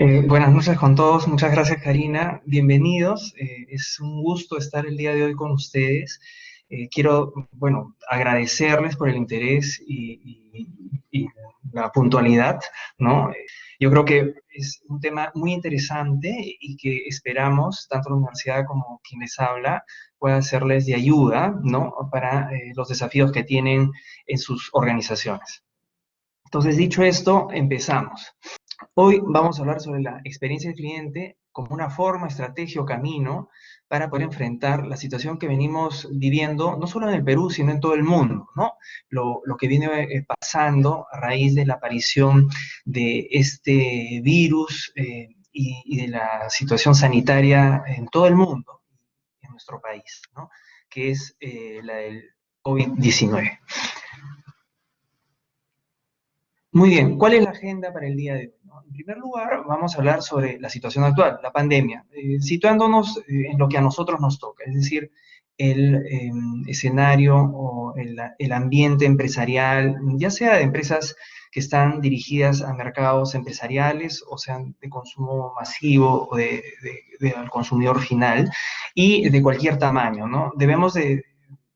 Buenas noches con todos, muchas gracias Karina, bienvenidos, es un gusto estar el día de hoy con ustedes. Quiero, bueno, agradecerles por el interés y la puntualidad, ¿no? Yo creo que es un tema muy interesante y que esperamos, tanto la universidad como quien les habla, pueda serles de ayuda, ¿no? Para los desafíos que tienen en sus organizaciones. Entonces, dicho esto, empezamos. Hoy vamos a hablar sobre la experiencia del cliente como una forma, estrategia o camino para poder enfrentar la situación que venimos viviendo, no solo en el Perú, sino en todo el mundo, ¿no? Lo que viene pasando a raíz de la aparición de este virus y de la situación sanitaria en todo el mundo, en nuestro país, ¿no? Que es la del COVID-19. Muy bien, ¿cuál es la agenda para el día de hoy? ¿No? En primer lugar, vamos a hablar sobre la situación actual, la pandemia, situándonos en lo que a nosotros nos toca, es decir, el escenario o el ambiente empresarial, ya sea de empresas que están dirigidas a mercados empresariales o sean de consumo masivo o al consumidor final y de cualquier tamaño, ¿no? Debemos de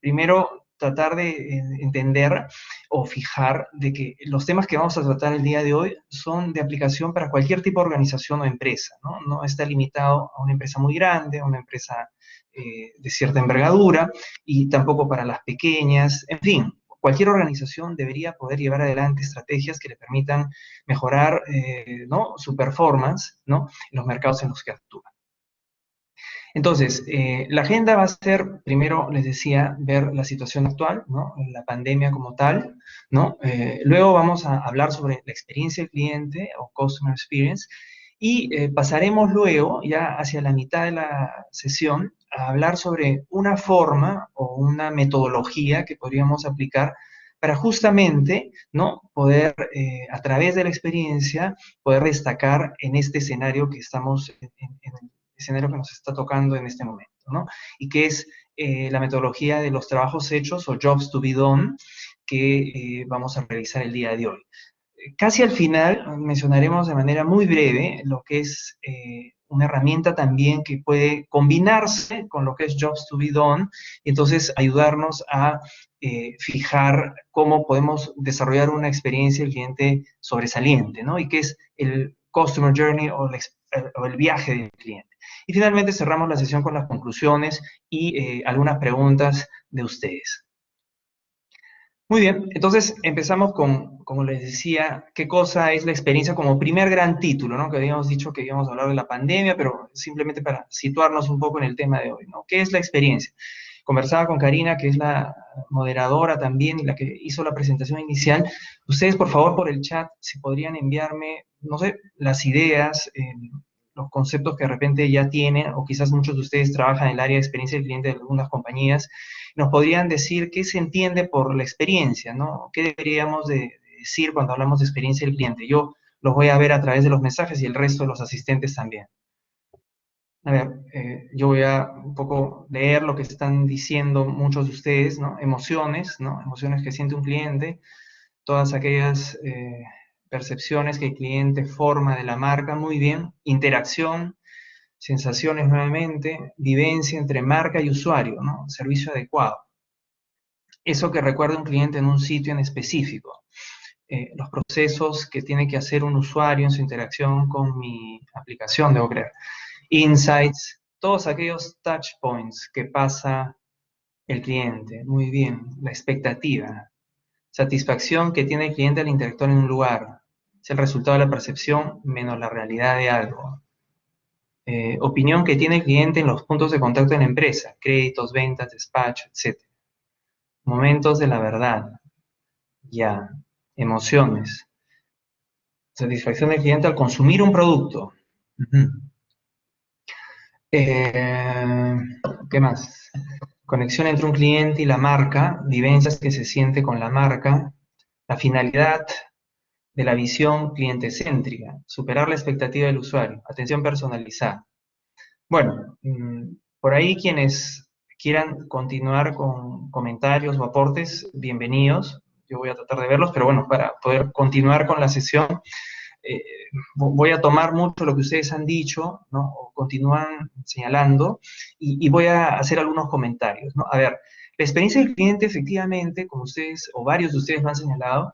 primero tratar de entender o fijar de que los temas que vamos a tratar el día de hoy son de aplicación para cualquier tipo de organización o empresa, ¿no? No está limitado a una empresa muy grande, a una empresa de cierta envergadura, y tampoco para las pequeñas, en fin. Cualquier organización debería poder llevar adelante estrategias que le permitan mejorar ¿no? su performance, ¿no? en los mercados en los que actúa. Entonces, la agenda va a ser, primero les decía, ver la situación actual, ¿no? La pandemia como tal, ¿no? Luego vamos a hablar sobre la experiencia del cliente o Customer Experience y pasaremos luego, ya hacia la mitad de la sesión, a hablar sobre una forma o una metodología que podríamos aplicar para justamente, ¿no? poder, a través de la experiencia, poder destacar en este escenario que estamos en el escenario que nos está tocando en este momento, ¿no? Y que es la metodología de los trabajos hechos o jobs to be done que vamos a revisar el día de hoy. Casi al final mencionaremos de manera muy breve lo que es una herramienta también que puede combinarse con lo que es Jobs to be Done y entonces ayudarnos a fijar cómo podemos desarrollar una experiencia del cliente sobresaliente, ¿no? Y que es el Customer Journey o el viaje del cliente. Y finalmente cerramos la sesión con las conclusiones y algunas preguntas de ustedes. Muy bien, entonces empezamos con, como les decía, qué cosa es la experiencia como primer gran título, ¿no? Que habíamos dicho que íbamos a hablar de la pandemia, pero simplemente para situarnos un poco en el tema de hoy, ¿no? ¿Qué es la experiencia? Conversaba con Karina, que es la moderadora también y la que hizo la presentación inicial. Ustedes, por favor, por el chat, si podrían enviarme, no sé, las ideas, los conceptos que de repente ya tienen, o quizás muchos de ustedes trabajan en el área de experiencia del cliente de algunas compañías, nos podrían decir qué se entiende por la experiencia, ¿no? ¿Qué deberíamos de decir cuando hablamos de experiencia del cliente? Yo los voy a ver a través de los mensajes y el resto de los asistentes también. A ver, yo voy a un poco leer lo que están diciendo muchos de ustedes, ¿no? Emociones, ¿no? Emociones que siente un cliente, todas aquellas percepciones que el cliente forma de la marca, muy bien. Interacción, sensaciones nuevamente, vivencia entre marca y usuario, ¿no? Servicio adecuado. Eso que recuerda un cliente en un sitio en específico. Los procesos que tiene que hacer un usuario en su interacción con mi aplicación, debo creer. Insights, todos aquellos touch points que pasa el cliente. Muy bien, la expectativa. Satisfacción que tiene el cliente al interactuar en un lugar. Es el resultado de la percepción menos la realidad de algo. Opinión que tiene el cliente en los puntos de contacto en la empresa. Créditos, ventas, despacho, etc. Momentos de la verdad. Ya. Emociones. Satisfacción del cliente al consumir un producto. Uh-huh. Eh, ¿Qué más? Conexión entre un cliente y la marca, vivencias que se siente con la marca, la finalidad de la visión cliente-céntrica, superar la expectativa del usuario, atención personalizada. Bueno, por ahí quienes quieran continuar con comentarios o aportes, bienvenidos. Yo voy a tratar de verlos, pero bueno, para poder continuar con la sesión, voy a tomar mucho lo que ustedes han dicho, ¿no? O continúan señalando, y voy a hacer algunos comentarios, ¿no? A ver, la experiencia del cliente, efectivamente, como ustedes, o varios de ustedes lo han señalado,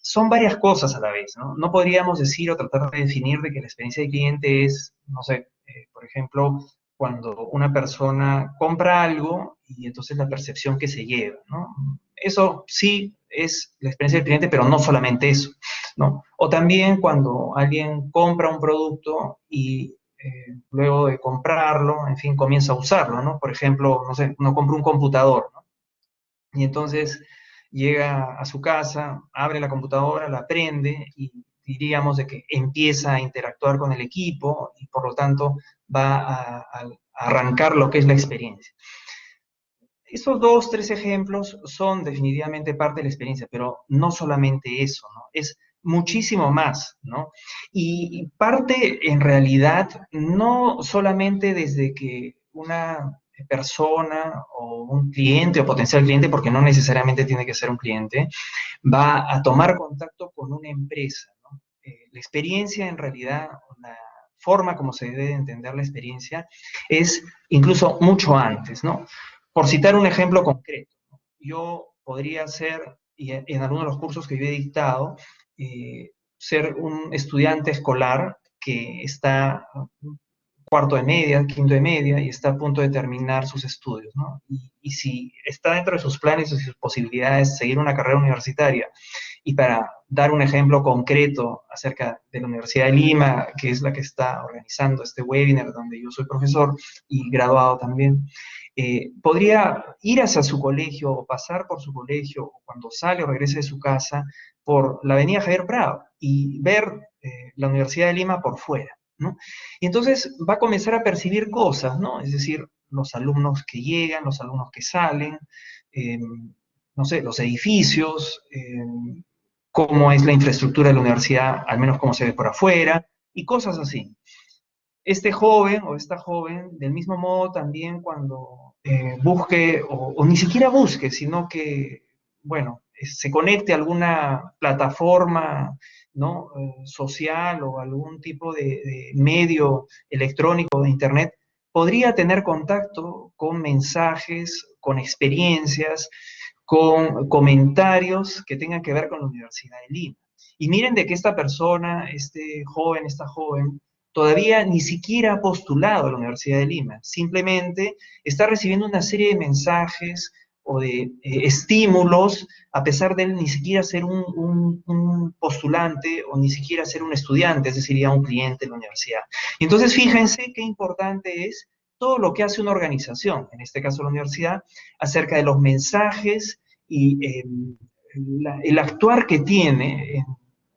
son varias cosas a la vez, ¿no? No podríamos decir o tratar de definir de que la experiencia del cliente es, no sé, por ejemplo, cuando una persona compra algo y entonces la percepción que se lleva, ¿no? Eso sí es la experiencia del cliente, pero no solamente eso, ¿no? O también cuando alguien compra un producto y luego de comprarlo, en fin, comienza a usarlo, ¿no? Por ejemplo, no sé, uno compra un computador, ¿no? Y entonces llega a su casa, abre la computadora, la prende y diríamos de que empieza a interactuar con el equipo y por lo tanto va a arrancar lo que es la experiencia. Esos dos, tres ejemplos son definitivamente parte de la experiencia, pero no solamente eso, ¿no? Es muchísimo más, ¿no? Y parte en realidad no solamente desde que una persona o un cliente o potencial cliente, porque no necesariamente tiene que ser un cliente, va a tomar contacto con una empresa, ¿no? La experiencia en realidad, la forma como se debe entender la experiencia es incluso mucho antes, ¿no? Por citar un ejemplo concreto, ¿no? Yo podría ser, y en algunos de los cursos que yo he dictado, ser un estudiante escolar que está cuarto de media, quinto de media, y está a punto de terminar sus estudios, ¿no? Y si está dentro de sus planes y sus posibilidades seguir una carrera universitaria, y para dar un ejemplo concreto acerca de la Universidad de Lima, que es la que está organizando este webinar, donde yo soy profesor y graduado también, podría ir hacia su colegio o pasar por su colegio, o cuando sale o regrese de su casa, por la avenida Javier Prado y ver la Universidad de Lima por fuera, ¿no? Y entonces va a comenzar a percibir cosas, ¿no? Es decir, los alumnos que llegan, los alumnos que salen, eh, no sé, los edificios, cómo es la infraestructura de la universidad, al menos cómo se ve por afuera, y cosas así. Este joven o esta joven, del mismo modo también cuando busque, o ni siquiera busque, sino que, bueno, se conecte a alguna plataforma, ¿no? Social o algún tipo de medio electrónico de Internet, podría tener contacto con mensajes, con experiencias, con comentarios que tengan que ver con la Universidad de Lima. Y miren de que esta persona, este joven, esta joven, todavía ni siquiera ha postulado a la Universidad de Lima, simplemente está recibiendo una serie de mensajes o de estímulos, a pesar de él ni siquiera ser un postulante o ni siquiera ser un estudiante, es decir, ya un cliente de la universidad. Y entonces fíjense qué importante es todo lo que hace una organización, en este caso la universidad, acerca de los mensajes y el actuar que tiene en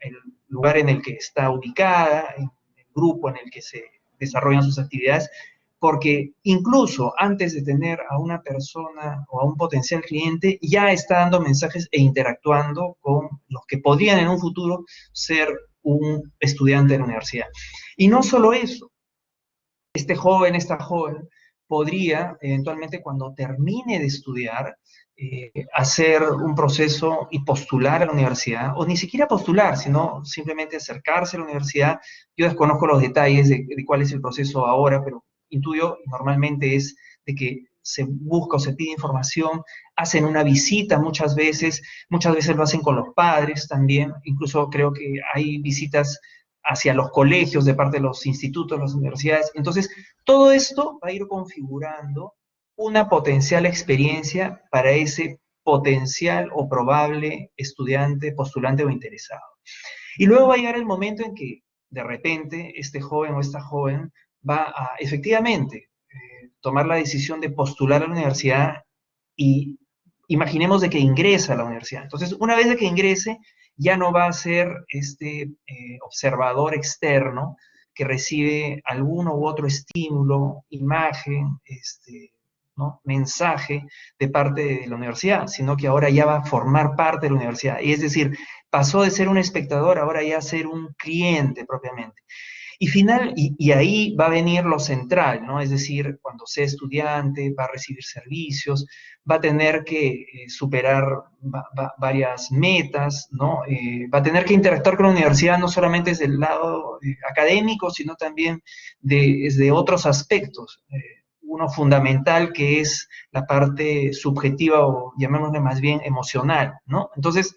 el lugar en el que está ubicada, en el grupo en el que se desarrollan sus actividades, porque incluso antes de tener a una persona o a un potencial cliente, ya está dando mensajes e interactuando con los que podrían en un futuro ser un estudiante de la universidad. Y no solo eso, este joven, esta joven, podría eventualmente cuando termine de estudiar, hacer un proceso y postular a la universidad, o ni siquiera postular, sino simplemente acercarse a la universidad. Yo desconozco los detalles de cuál es el proceso ahora, pero intuyo, normalmente es de que se busca o se pide información, hacen una visita muchas veces lo hacen con los padres también, incluso creo que hay visitas hacia los colegios de parte de los institutos, las universidades. Entonces, todo esto va a ir configurando una potencial experiencia para ese potencial o probable estudiante, postulante o interesado. Y luego va a llegar el momento en que de repente este joven o esta joven va a efectivamente tomar la decisión de postular a la universidad y imaginemos de que ingresa a la universidad. Entonces, una vez de que ingrese, ya no va a ser este observador externo que recibe alguno u otro estímulo, imagen, ¿no? mensaje de parte de la universidad, sino que ahora ya va a formar parte de la universidad. Y es decir, pasó de ser un espectador ahora ya a ser un cliente propiamente. Y ahí va a venir lo central, ¿no? Es decir, cuando sea estudiante, va a recibir servicios, va a tener que superar varias metas, ¿no? Va a tener que interactuar con la universidad no solamente desde el lado académico, sino también desde otros aspectos. Uno fundamental que es la parte subjetiva o llamémosle más bien emocional, ¿no? Entonces,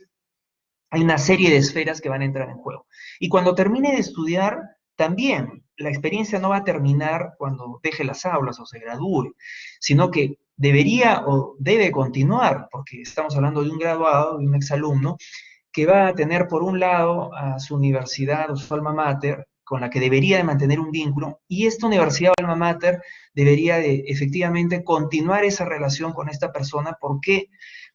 hay una serie de esferas que van a entrar en juego. Y cuando termine de estudiar, también la experiencia no va a terminar cuando deje las aulas o se gradúe, sino que debería o debe continuar, porque estamos hablando de un graduado, de un exalumno, que va a tener por un lado a su universidad o su alma mater, con la que debería de mantener un vínculo, y esta universidad o alma mater debería de efectivamente continuar esa relación con esta persona. ¿Por qué?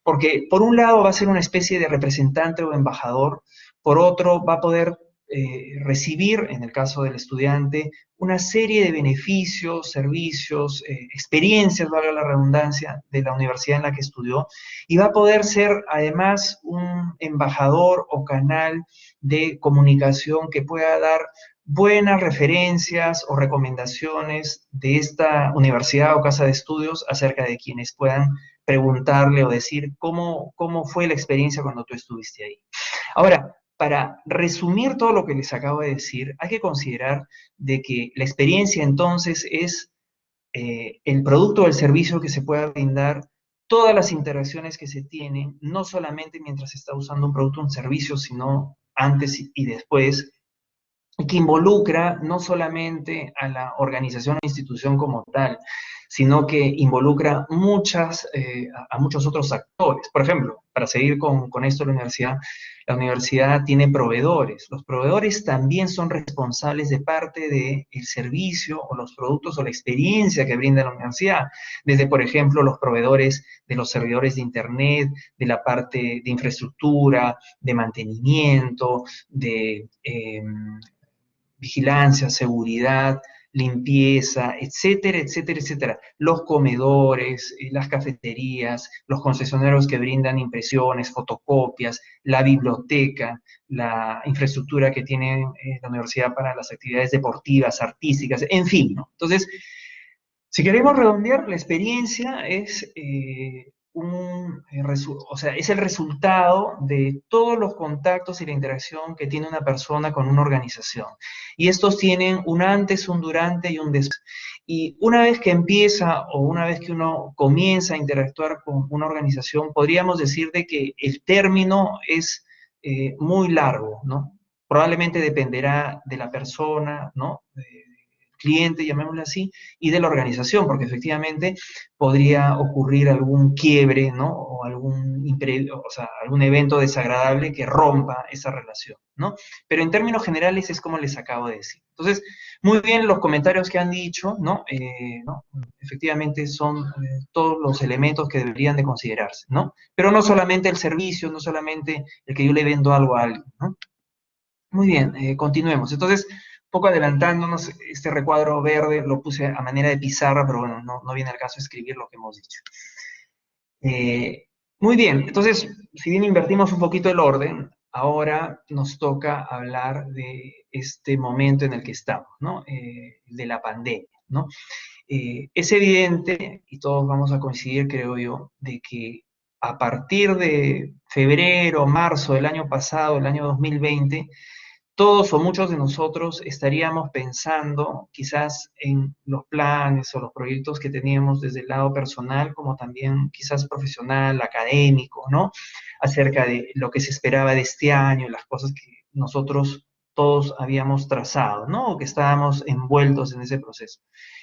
Porque por un lado va a ser una especie de representante o embajador, por otro va a poder recibir, en el caso del estudiante, una serie de beneficios, servicios, experiencias, valga la redundancia, de la universidad en la que estudió, y va a poder ser además un embajador o canal de comunicación que pueda dar buenas referencias o recomendaciones de esta universidad o casa de estudios acerca de quienes puedan preguntarle o decir cómo fue la experiencia cuando tú estuviste ahí. Ahora, para resumir todo lo que les acabo de decir, hay que considerar de que la experiencia entonces es el producto o el servicio que se pueda brindar, todas las interacciones que se tienen, no solamente mientras se está usando un producto o un servicio, sino antes y después, y que involucra no solamente a la organización o institución como tal, sino que involucra a muchos otros actores. Por ejemplo, para seguir con esto de la universidad tiene proveedores. Los proveedores también son responsables de parte del servicio o los productos o la experiencia que brinda la universidad. Desde, por ejemplo, los proveedores de los servidores de Internet, de la parte de infraestructura, de mantenimiento, de vigilancia, seguridad, limpieza, etcétera, etcétera, etcétera. Los comedores, las cafeterías, los concesionarios que brindan impresiones, fotocopias, la biblioteca, la infraestructura que tiene la universidad para las actividades deportivas, artísticas, en fin, ¿no? Entonces, si queremos redondear, la experiencia es o sea, es el resultado de todos los contactos y la interacción que tiene una persona con una organización. Y estos tienen un antes, un durante y un después. Y una vez que empieza o una vez que uno comienza a interactuar con una organización, podríamos decir de que el término es muy largo, ¿no? Probablemente dependerá de la persona, ¿no? Cliente, llamémoslo así, y de la organización, porque efectivamente podría ocurrir algún quiebre, ¿no? O o sea, algún evento desagradable que rompa esa relación, ¿no? Pero en términos generales es como les acabo de decir. Entonces, muy bien los comentarios que han dicho, ¿no? ¿No? Efectivamente son todos los elementos que deberían de considerarse, ¿no? Pero no solamente el servicio, no solamente el que yo le vendo algo a alguien, ¿no? Muy bien, continuemos. Entonces, un poco adelantándonos, este recuadro verde lo puse a manera de pizarra, pero bueno, no viene al caso escribir lo que hemos dicho. Eh, Muy bien, entonces, si bien invertimos un poquito el orden, ahora nos toca hablar de este momento en el que estamos, ¿no? De la pandemia, ¿no? Es evidente, y todos vamos a coincidir, creo yo, de que a partir de febrero, marzo del año pasado, el año 2020, todos o muchos de nosotros estaríamos pensando quizás en los planes o los proyectos que teníamos desde el lado personal, como también quizás profesional, académico, ¿no? Acerca de lo que se esperaba de este año, las cosas que nosotros todos habíamos trazado, ¿no? O que estábamos envueltos en ese proceso.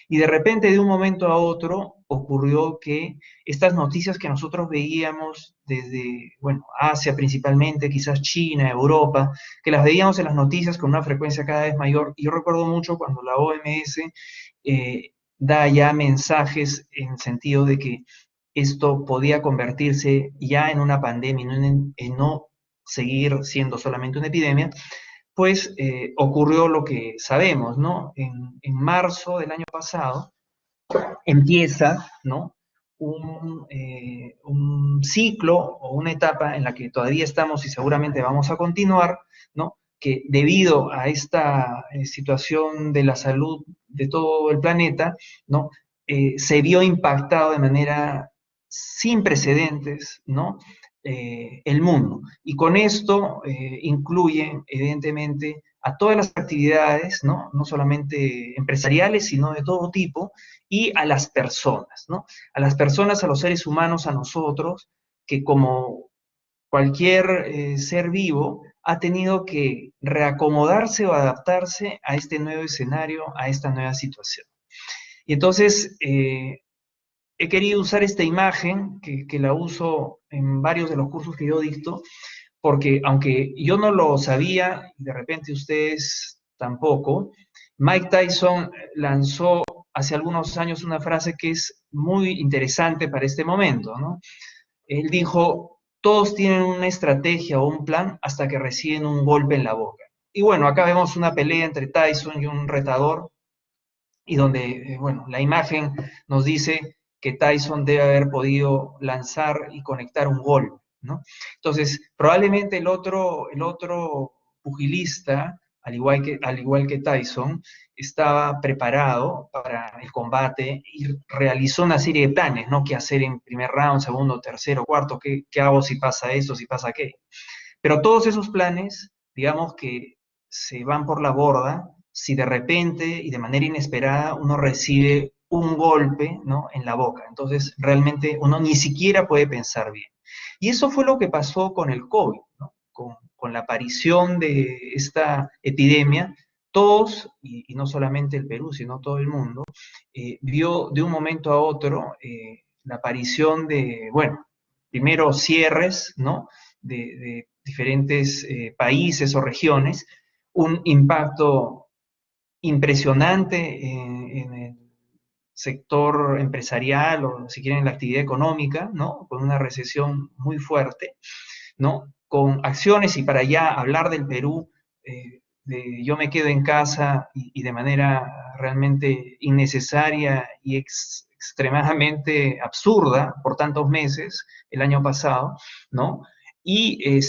Y de repente, de un momento a otro, ocurrió que estas noticias que nosotros veíamos desde, bueno, Asia principalmente, quizás China, Europa, que las veíamos en las noticias con una frecuencia cada vez mayor. Y yo recuerdo mucho cuando la OMS da ya mensajes en sentido de que esto podía convertirse ya en una pandemia, en no seguir siendo solamente una epidemia, pues ocurrió lo que sabemos, ¿no? En marzo del año pasado empieza, ¿no? Un ciclo o una etapa en la que todavía estamos y seguramente vamos a continuar, ¿no? que debido a esta situación de la salud de todo el planeta, ¿no? Se vio impactado de manera sin precedentes, ¿no? El mundo. Y con esto incluye, evidentemente, a todas las actividades, ¿no? No solamente empresariales, sino de todo tipo, y a las personas, ¿no? A las personas, a los seres humanos, a nosotros, que como cualquier ser vivo ha tenido que reacomodarse o adaptarse a este nuevo escenario, a esta nueva situación. Y entonces, he querido usar esta imagen, que la uso en varios de los cursos que yo dicto, porque aunque yo no lo sabía, y de repente ustedes tampoco, Mike Tyson lanzó hace algunos años una frase que es muy interesante para este momento, ¿no? Él dijo, todos tienen una estrategia o un plan hasta que reciben un golpe en la boca. Y bueno, acá vemos una pelea entre Tyson y un retador, y donde, bueno, la imagen nos dice que Tyson debe haber podido lanzar y conectar un golpe, ¿no? Entonces, probablemente el otro pugilista, al igual que Tyson, estaba preparado para el combate y realizó una serie de planes, ¿no? ¿Qué hacer en primer round, segundo, tercero, cuarto? ¿Qué hago si pasa esto, si pasa aquello? Pero todos esos planes, digamos que se van por la borda si de repente y de manera inesperada uno recibe un golpe, ¿no? En la boca. Entonces, realmente uno ni siquiera puede pensar bien. Y eso fue lo que pasó con el COVID, ¿no? Con la aparición de esta epidemia, todos, y no solamente el Perú, sino todo el mundo, vio de un momento a otro la aparición de, bueno, primero cierres, ¿no? De diferentes países o regiones, un impacto impresionante en el sector empresarial o si quieren la actividad económica, ¿no? Con una recesión muy fuerte, ¿no? Con acciones, y para ya hablar del Perú, yo me quedo en casa y de manera realmente innecesaria y extremadamente absurda por tantos meses el año pasado, ¿no? Y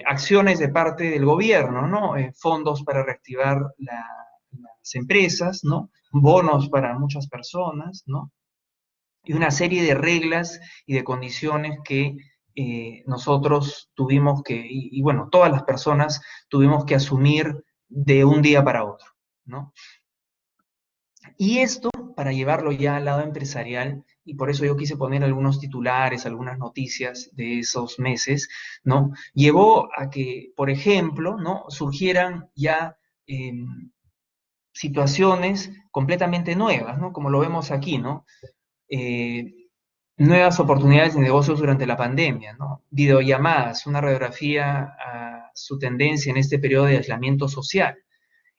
acciones de parte del gobierno, ¿no? Fondos para reactivar las empresas, ¿no? Bonos para muchas personas, ¿no? Y una serie de reglas y de condiciones que nosotros tuvimos que, y bueno, todas las personas tuvimos que asumir de un día para otro, ¿no? Y esto, para llevarlo ya al lado empresarial, y por eso yo quise poner algunos titulares, algunas noticias de esos meses, ¿no? Llevó a que, por ejemplo, ¿no? Surgieran ya eh, situaciones completamente nuevas, ¿no? Como lo vemos aquí, ¿no? Eh, Nuevas oportunidades de negocios durante la pandemia, ¿no? Videollamadas, una radiografía a su tendencia en este periodo de aislamiento social.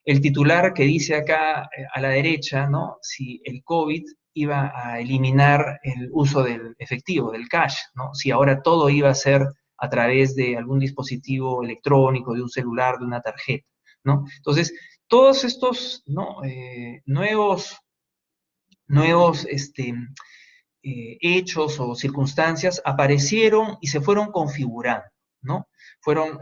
El titular que dice acá a la derecha, ¿no? Si el COVID iba a eliminar el uso del efectivo, del cash, ¿no? Si ahora todo iba a ser a través de algún dispositivo electrónico, de un celular, de una tarjeta, ¿no? Entonces, todos estos, ¿no? Nuevos hechos o circunstancias aparecieron y se fueron configurando, ¿no? Fueron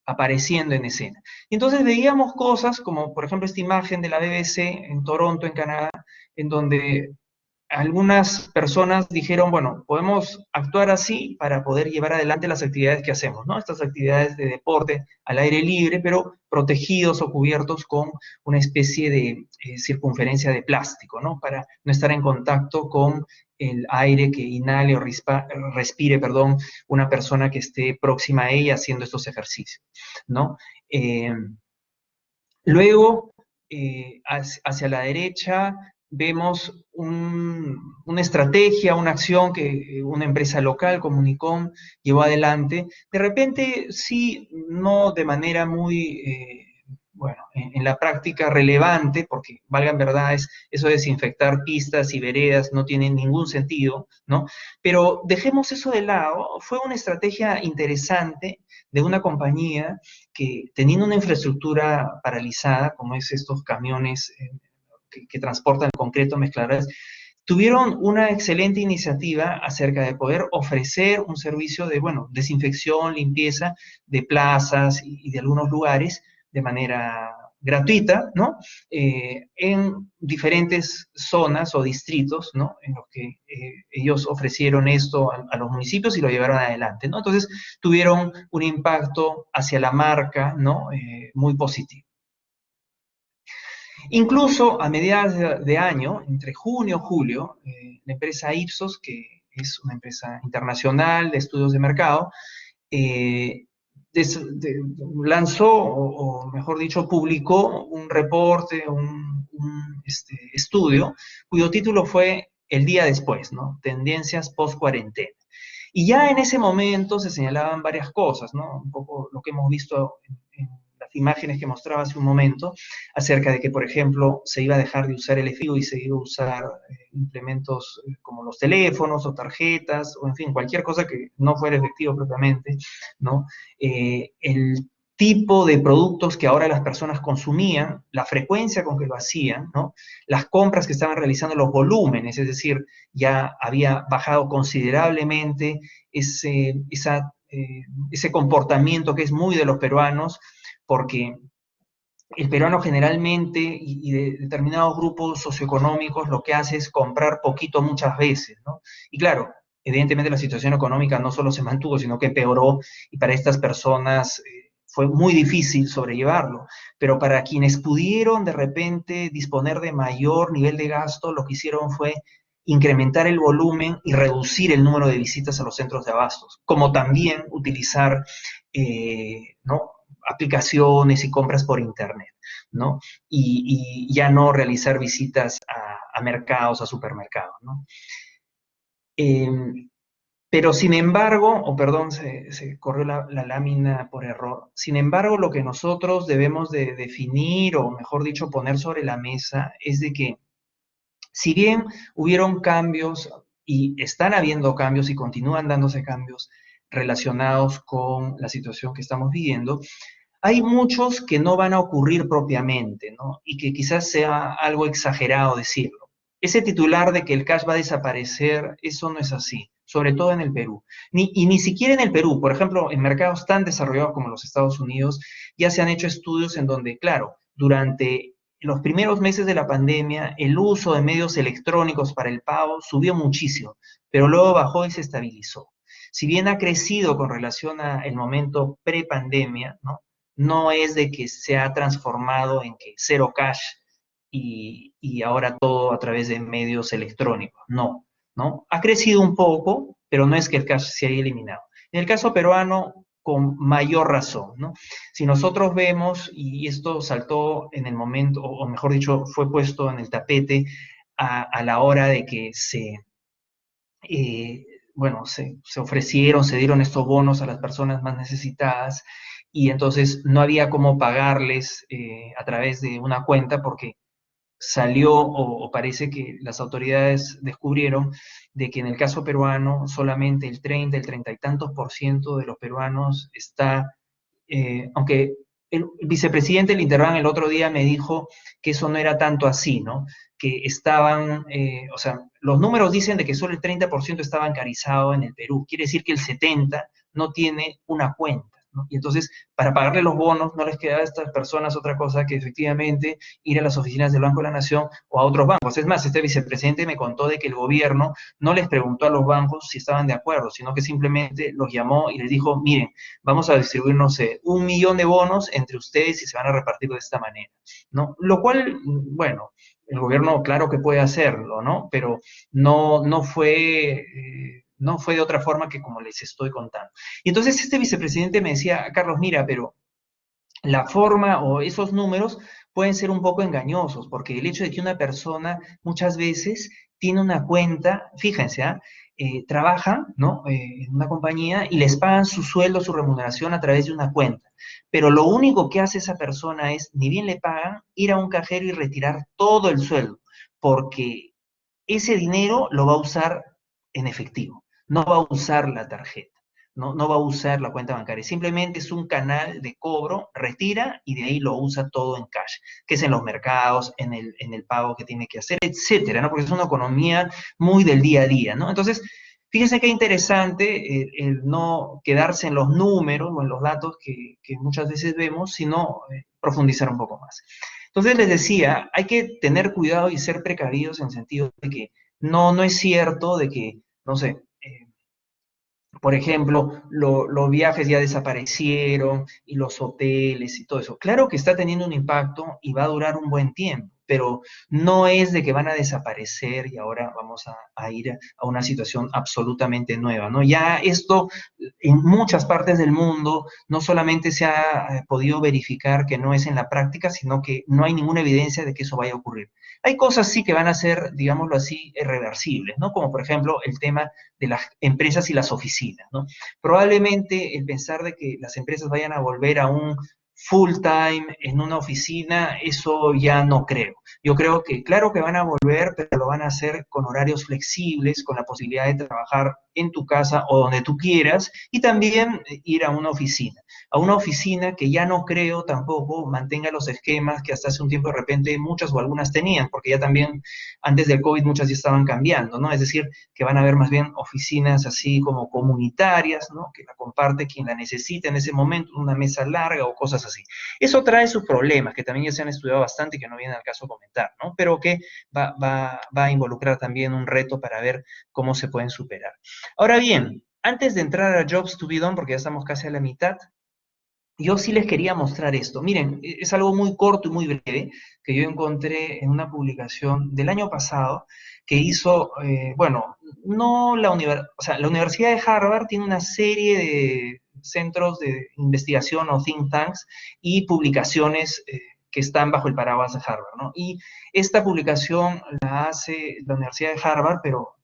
apareciendo en escena. Y entonces veíamos cosas como, por ejemplo, esta imagen de la BBC en Toronto, en Canadá, en donde algunas personas dijeron, bueno, podemos actuar así para poder llevar adelante las actividades que hacemos, ¿no? Estas actividades de deporte al aire libre, pero protegidos o cubiertos con una especie de circunferencia de plástico, ¿no? Para no estar en contacto con el aire que inhale o respire, perdón, una persona que esté próxima a ella haciendo estos ejercicios, ¿no? Eh, Luego, hacia la derecha, vemos una estrategia, una acción que una empresa local, Comunicom, llevó adelante. De repente, sí, no de manera muy, bueno, en la práctica relevante, porque valgan verdades, eso de desinfectar pistas y veredas no tiene ningún sentido, ¿no? Pero dejemos eso de lado. Fue una estrategia interesante de una compañía que teniendo una infraestructura paralizada, como es estos camiones que transportan concreto mezcladoras, tuvieron una excelente iniciativa acerca de poder ofrecer un servicio de, bueno, desinfección, limpieza de plazas y de algunos lugares de manera gratuita, ¿no? En diferentes zonas o distritos, ¿no? En los que ellos ofrecieron esto a los municipios y lo llevaron adelante, ¿no? Entonces tuvieron un impacto hacia la marca, ¿no? Muy positivo. Incluso a mediados de año, entre junio y julio, la empresa Ipsos, que es una empresa internacional de estudios de mercado, eh, lanzó, o mejor dicho, publicó un reporte, estudio, cuyo título fue El día después, ¿no? Tendencias post-cuarentena. Y ya en ese momento se señalaban varias cosas, ¿no? Un poco lo que hemos visto en las imágenes que mostraba hace un momento, acerca de que, por ejemplo, se iba a dejar de usar el efectivo y se iba a usar implementos como los teléfonos o tarjetas, o en fin, cualquier cosa que no fuera efectivo propiamente, ¿no? El tipo de productos que ahora las personas consumían, la frecuencia con que lo hacían, ¿no? Las compras que estaban realizando, los volúmenes, es decir, ya había bajado considerablemente ese comportamiento que es muy de los peruanos, porque el peruano generalmente y de determinados grupos socioeconómicos lo que hace es comprar poquito muchas veces, ¿no? Y claro, evidentemente la situación económica no solo se mantuvo, sino que empeoró, y para estas personas fue muy difícil sobrellevarlo. Pero para quienes pudieron de repente disponer de mayor nivel de gasto, lo que hicieron fue incrementar el volumen y reducir el número de visitas a los centros de abastos, como también utilizar, ¿no? Aplicaciones y compras por internet, ¿no? Y ya no realizar visitas a mercados, a supermercados, ¿no? Eh, pero sin embargo, o perdón, se corrió la lámina por error. Sin embargo, lo que nosotros debemos de definir, o mejor dicho, poner sobre la mesa, es de que si bien hubieron cambios y están habiendo cambios y continúan dándose cambios relacionados con la situación que estamos viviendo, hay muchos que no van a ocurrir propiamente, ¿no? Y que quizás sea algo exagerado decirlo. Ese titular de que el cash va a desaparecer, eso no es así, sobre todo en el Perú. Y ni siquiera en el Perú, por ejemplo, en mercados tan desarrollados como los Estados Unidos, ya se han hecho estudios en donde, claro, durante los primeros meses de la pandemia, el uso de medios electrónicos para el pago subió muchísimo, pero luego bajó y se estabilizó. Si bien ha crecido con relación al momento pre-pandemia, ¿no? No es de que se ha transformado en que cero cash y ahora todo a través de medios electrónicos. No, ¿no? Ha crecido un poco, pero no es que el cash se haya eliminado. En el caso peruano, con mayor razón, ¿no? Si nosotros vemos, y esto saltó en el momento, o mejor dicho, fue puesto en el tapete a la hora de que eh, bueno, se ofrecieron, se dieron estos bonos a las personas más necesitadas, y entonces no había cómo pagarles a través de una cuenta, porque salió, o parece que las autoridades descubrieron, de que en el caso peruano solamente el 30 y tantos por ciento de los peruanos está, aunque el vicepresidente Linterban el otro día me dijo que eso no era tanto así, ¿no? Que estaban, o sea, los números dicen de que solo el 30% está bancarizado en el Perú, quiere decir que el 70% no tiene una cuenta, ¿no? Y entonces, para pagarle los bonos, no les quedaba a estas personas otra cosa que efectivamente ir a las oficinas del Banco de la Nación o a otros bancos. Es más, este vicepresidente me contó de que el gobierno no les preguntó a los bancos si estaban de acuerdo, sino que simplemente los llamó y les dijo, miren, vamos a distribuir, no sé, 1 millón de bonos entre ustedes y se van a repartir de esta manera, ¿no? Lo cual, bueno, el gobierno claro que puede hacerlo, ¿no? Pero no fue de otra forma que como les estoy contando. Y entonces este vicepresidente me decía, Carlos, mira, pero la forma o esos números pueden ser un poco engañosos, porque el hecho de que una persona muchas veces tiene una cuenta, fíjense, trabajan, ¿no? En una compañía y les pagan su sueldo, su remuneración a través de una cuenta. Pero lo único que hace esa persona es, ni bien le pagan, ir a un cajero y retirar todo el sueldo, porque ese dinero lo va a usar en efectivo, no va a usar la tarjeta, ¿no? No va a usar la cuenta bancaria, simplemente es un canal de cobro, retira y de ahí lo usa todo en cash, que es en los mercados, en el pago que tiene que hacer, etcétera, ¿no? Porque es una economía muy del día a día, ¿no? Entonces, fíjense qué interesante el no quedarse en los números o en los datos que muchas veces vemos, sino profundizar un poco más. Entonces les decía, hay que tener cuidado y ser precavidos en el sentido de que no es cierto de que, no sé, por ejemplo, los viajes ya desaparecieron y los hoteles y todo eso. Claro que está teniendo un impacto y va a durar un buen tiempo, pero no es de que van a desaparecer y ahora vamos a ir a una situación absolutamente nueva, ¿no? Ya esto en muchas partes del mundo no solamente se ha podido verificar que no es en la práctica, sino que no hay ninguna evidencia de que eso vaya a ocurrir. Hay cosas sí que van a ser, digámoslo así, irreversibles, ¿no? Como por ejemplo el tema de las empresas y las oficinas, ¿no? Probablemente el pensar de que las empresas vayan a volver a un full time en una oficina, eso ya no creo. Yo creo que, claro que van a volver, pero lo van a hacer con horarios flexibles, con la posibilidad de trabajar en tu casa o donde tú quieras, y también ir a una oficina que ya no creo tampoco mantenga los esquemas que hasta hace un tiempo de repente muchas o algunas tenían, porque ya también antes del COVID muchas ya estaban cambiando, ¿no? Es decir, que van a haber más bien oficinas así como comunitarias, ¿no? Que la comparte quien la necesita en ese momento, una mesa larga o cosas así. Eso trae sus problemas, que también ya se han estudiado bastante y que no viene al caso comentar, ¿no? Pero que va a involucrar también un reto para ver cómo se pueden superar. Ahora bien, antes de entrar a Jobs to be Done, porque ya estamos casi a la mitad, yo sí les quería mostrar esto. Miren, es algo muy corto y muy breve que yo encontré en una publicación del año pasado que hizo, bueno, no la universidad, o sea, la Universidad de Harvard tiene una serie de centros de investigación o think tanks y publicaciones que están bajo el paraguas de Harvard, ¿no? Y esta publicación la hace la Universidad de Harvard, pero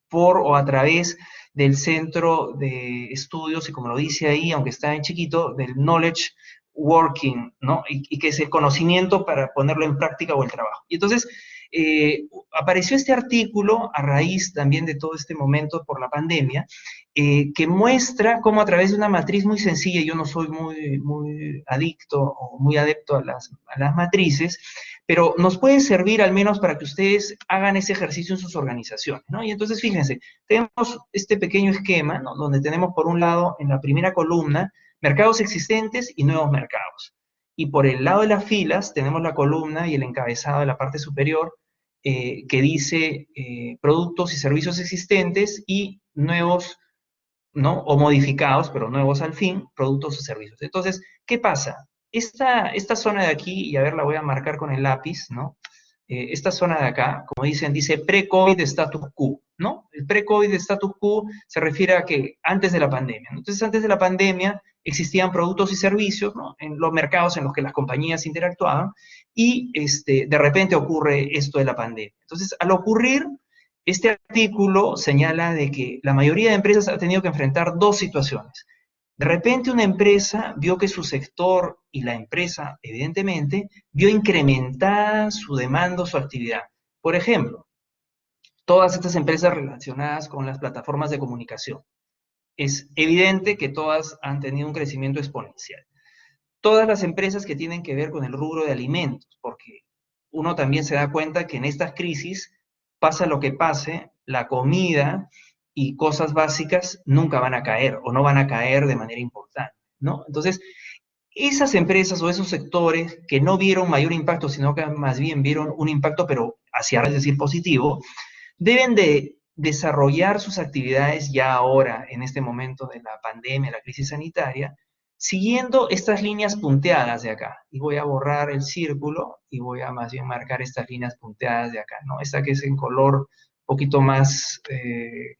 por o a través del centro de estudios, y como lo dice ahí, aunque está en chiquito, del knowledge working, ¿no? Y que es el conocimiento para ponerlo en práctica o el trabajo. Y entonces, apareció este artículo a raíz también de todo este momento por la pandemia, que muestra cómo a través de una matriz muy sencilla, yo no soy muy adicto o muy adepto a las matrices, pero nos puede servir al menos para que ustedes hagan ese ejercicio en sus organizaciones, ¿no? Y entonces, fíjense, tenemos este pequeño esquema, ¿no? Donde tenemos por un lado, en la primera columna, mercados existentes y nuevos mercados. Y por el lado de las filas tenemos la columna y el encabezado de la parte superior que dice productos y servicios existentes y nuevos, ¿no? O modificados, pero nuevos al fin, productos o servicios. Entonces, ¿qué pasa? Esta zona de aquí, y a ver, la voy a marcar con el lápiz, ¿no? Esta zona de acá, como dicen, dice pre-COVID status quo, ¿no? El pre-COVID status quo se refiere a que antes de la pandemia, ¿no? Entonces, antes de la pandemia existían productos y servicios, ¿no? En los mercados en los que las compañías interactuaban, y de repente ocurre esto de la pandemia. Entonces, al ocurrir, este artículo señala de que la mayoría de empresas ha tenido que enfrentar dos situaciones. De repente una empresa vio que su sector y la empresa, evidentemente, vio incrementada su demanda, su actividad. Por ejemplo, todas estas empresas relacionadas con las plataformas de comunicación. Es evidente que todas han tenido un crecimiento exponencial. Todas las empresas que tienen que ver con el rubro de alimentos, porque uno también se da cuenta que en estas crisis, pasa lo que pase, la comida y cosas básicas nunca van a caer o no van a caer de manera importante, ¿no? Entonces, esas empresas o esos sectores que no vieron mayor impacto, sino que más bien vieron un impacto, pero hacia, es decir, positivo, deben de desarrollar sus actividades ya ahora, en este momento de la pandemia, la crisis sanitaria, siguiendo estas líneas punteadas de acá. Y voy a borrar el círculo y voy a más bien marcar estas líneas punteadas de acá, ¿no? Esta que es en color un poquito más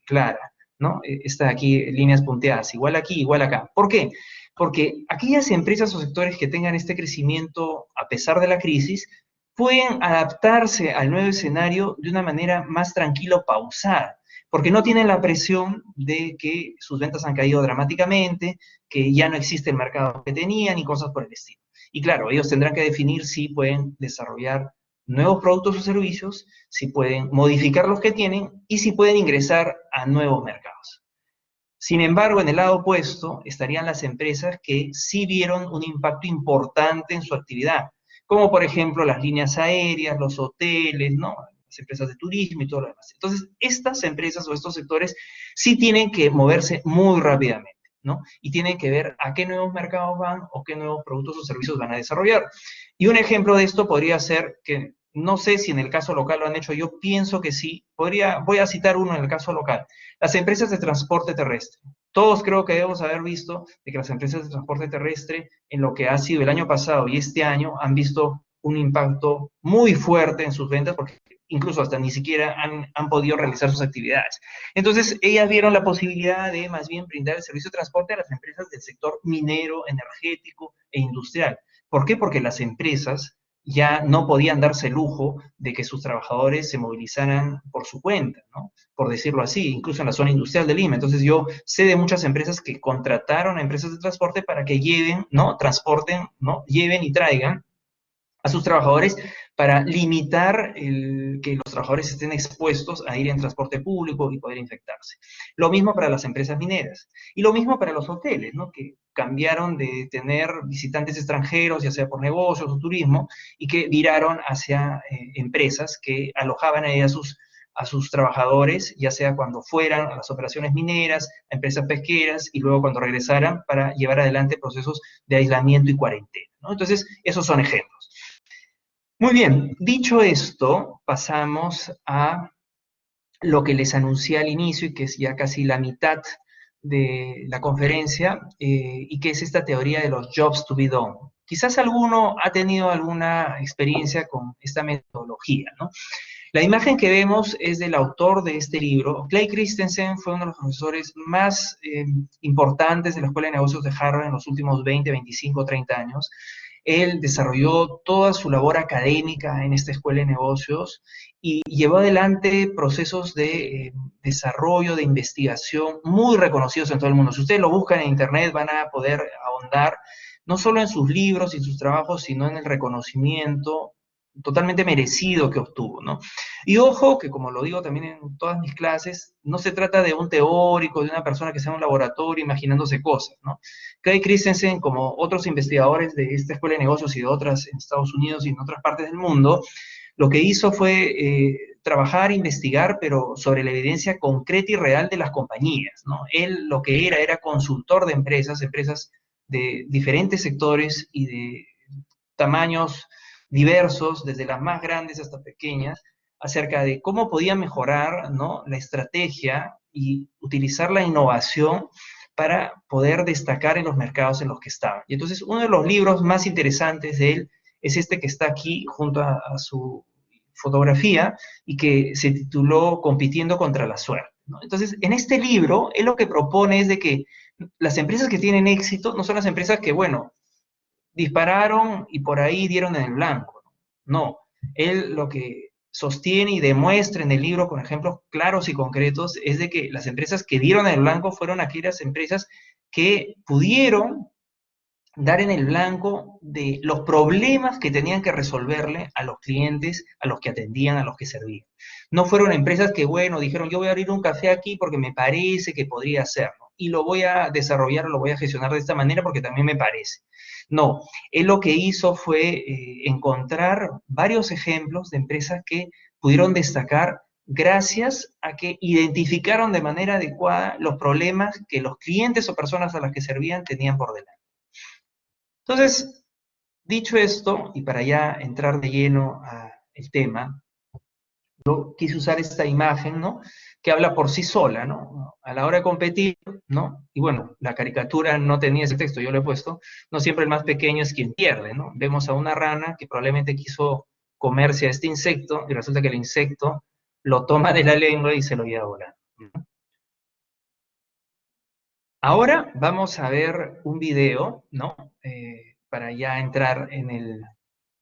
clara, ¿no? Esta de aquí, líneas punteadas, igual aquí, igual acá. ¿Por qué? Porque aquellas empresas o sectores que tengan este crecimiento a pesar de la crisis, pueden adaptarse al nuevo escenario de una manera más tranquila o pausada, porque no tienen la presión de que sus ventas han caído dramáticamente, que ya no existe el mercado que tenían y cosas por el estilo. Y claro, ellos tendrán que definir si pueden desarrollar nuevos productos o servicios, si pueden modificar los que tienen y si pueden ingresar a nuevos mercados. Sin embargo, en el lado opuesto estarían las empresas que sí vieron un impacto importante en su actividad, como por ejemplo las líneas aéreas, los hoteles, ¿no? Las empresas de turismo y todo lo demás. Entonces, estas empresas o estos sectores sí tienen que moverse muy rápidamente, ¿no? Y tienen que ver a qué nuevos mercados van o qué nuevos productos o servicios van a desarrollar. Y un ejemplo de esto podría ser que, no sé si en el caso local lo han hecho, yo pienso que sí. Voy a citar uno en el caso local. Las empresas de transporte terrestre. Todos creo que debemos haber visto de que las empresas de transporte terrestre en lo que ha sido el año pasado y este año han visto un impacto muy fuerte en sus ventas porque incluso hasta ni siquiera han podido realizar sus actividades. Entonces, ellas vieron la posibilidad de más bien brindar el servicio de transporte a las empresas del sector minero, energético e industrial. ¿Por qué? Porque las empresas ya no podían darse el lujo de que sus trabajadores se movilizaran por su cuenta, ¿no? Por decirlo así, incluso en la zona industrial de Lima. Entonces yo sé de muchas empresas que contrataron a empresas de transporte para que lleven, ¿no? Transporten, ¿no? Lleven y traigan a sus trabajadores para limitar que los trabajadores estén expuestos a ir en transporte público y poder infectarse. Lo mismo para las empresas mineras. Y lo mismo para los hoteles, ¿no? Que cambiaron de tener visitantes extranjeros, ya sea por negocios o turismo, y que viraron hacia empresas que alojaban ahí a sus trabajadores, ya sea cuando fueran a las operaciones mineras, a empresas pesqueras, y luego cuando regresaran para llevar adelante procesos de aislamiento y cuarentena, ¿no? Entonces, esos son ejemplos. Muy bien, dicho esto, pasamos a lo que les anuncié al inicio y que es ya casi la mitad de la conferencia, y que es esta teoría de los jobs to be done. Quizás alguno ha tenido alguna experiencia con esta metodología, ¿no? La imagen que vemos es del autor de este libro. Clay Christensen fue uno de los profesores más importantes de la Escuela de Negocios de Harvard en los últimos 20, 25, 30 años. Él desarrolló toda su labor académica en esta escuela de negocios y llevó adelante procesos de desarrollo, de investigación muy reconocidos en todo el mundo. Si ustedes lo buscan en internet van a poder ahondar no solo en sus libros y sus trabajos, sino en el reconocimiento totalmente merecido que obtuvo, ¿no? Y ojo, que como lo digo también en todas mis clases, no se trata de un teórico, de una persona que sea en un laboratorio imaginándose cosas, ¿no? Clay Christensen, como otros investigadores de esta escuela de negocios y de otras en Estados Unidos y en otras partes del mundo, lo que hizo fue trabajar, investigar, pero sobre la evidencia concreta y real de las compañías, ¿no? Él lo que era consultor de empresas de diferentes sectores y de tamaños diversos, desde las más grandes hasta pequeñas, acerca de cómo podía mejorar, ¿no?, la estrategia y utilizar la innovación para poder destacar en los mercados en los que estaba. Y entonces uno de los libros más interesantes de él es este que está aquí junto a su fotografía y que se tituló Compitiendo contra la suerte, ¿no? Entonces, en este libro, él lo que propone es de que las empresas que tienen éxito no son las empresas que, bueno, dispararon y por ahí dieron en el blanco. No, él lo que sostiene y demuestra en el libro con ejemplos claros y concretos es de que las empresas que dieron en el blanco fueron aquellas empresas que pudieron dar en el blanco de los problemas que tenían que resolverle a los clientes, a los que atendían, a los que servían. No fueron empresas que, bueno, dijeron, yo voy a abrir un café aquí porque me parece que podría hacerlo, y lo voy a desarrollar, lo voy a gestionar de esta manera porque también me parece. No, él lo que hizo fue encontrar varios ejemplos de empresas que pudieron destacar gracias a que identificaron de manera adecuada los problemas que los clientes o personas a las que servían tenían por delante. Entonces, dicho esto, y para ya entrar de lleno al tema, yo quise usar esta imagen, ¿no?, que habla por sí sola, ¿no? A la hora de competir, ¿no? Y bueno, la caricatura no tenía ese texto, yo lo he puesto, no siempre el más pequeño es quien pierde, ¿no? Vemos a una rana que probablemente quiso comerse a este insecto, y resulta que el insecto lo toma de la lengua y se lo lleva volando. Ahora vamos a ver un video, ¿no? Para ya entrar en el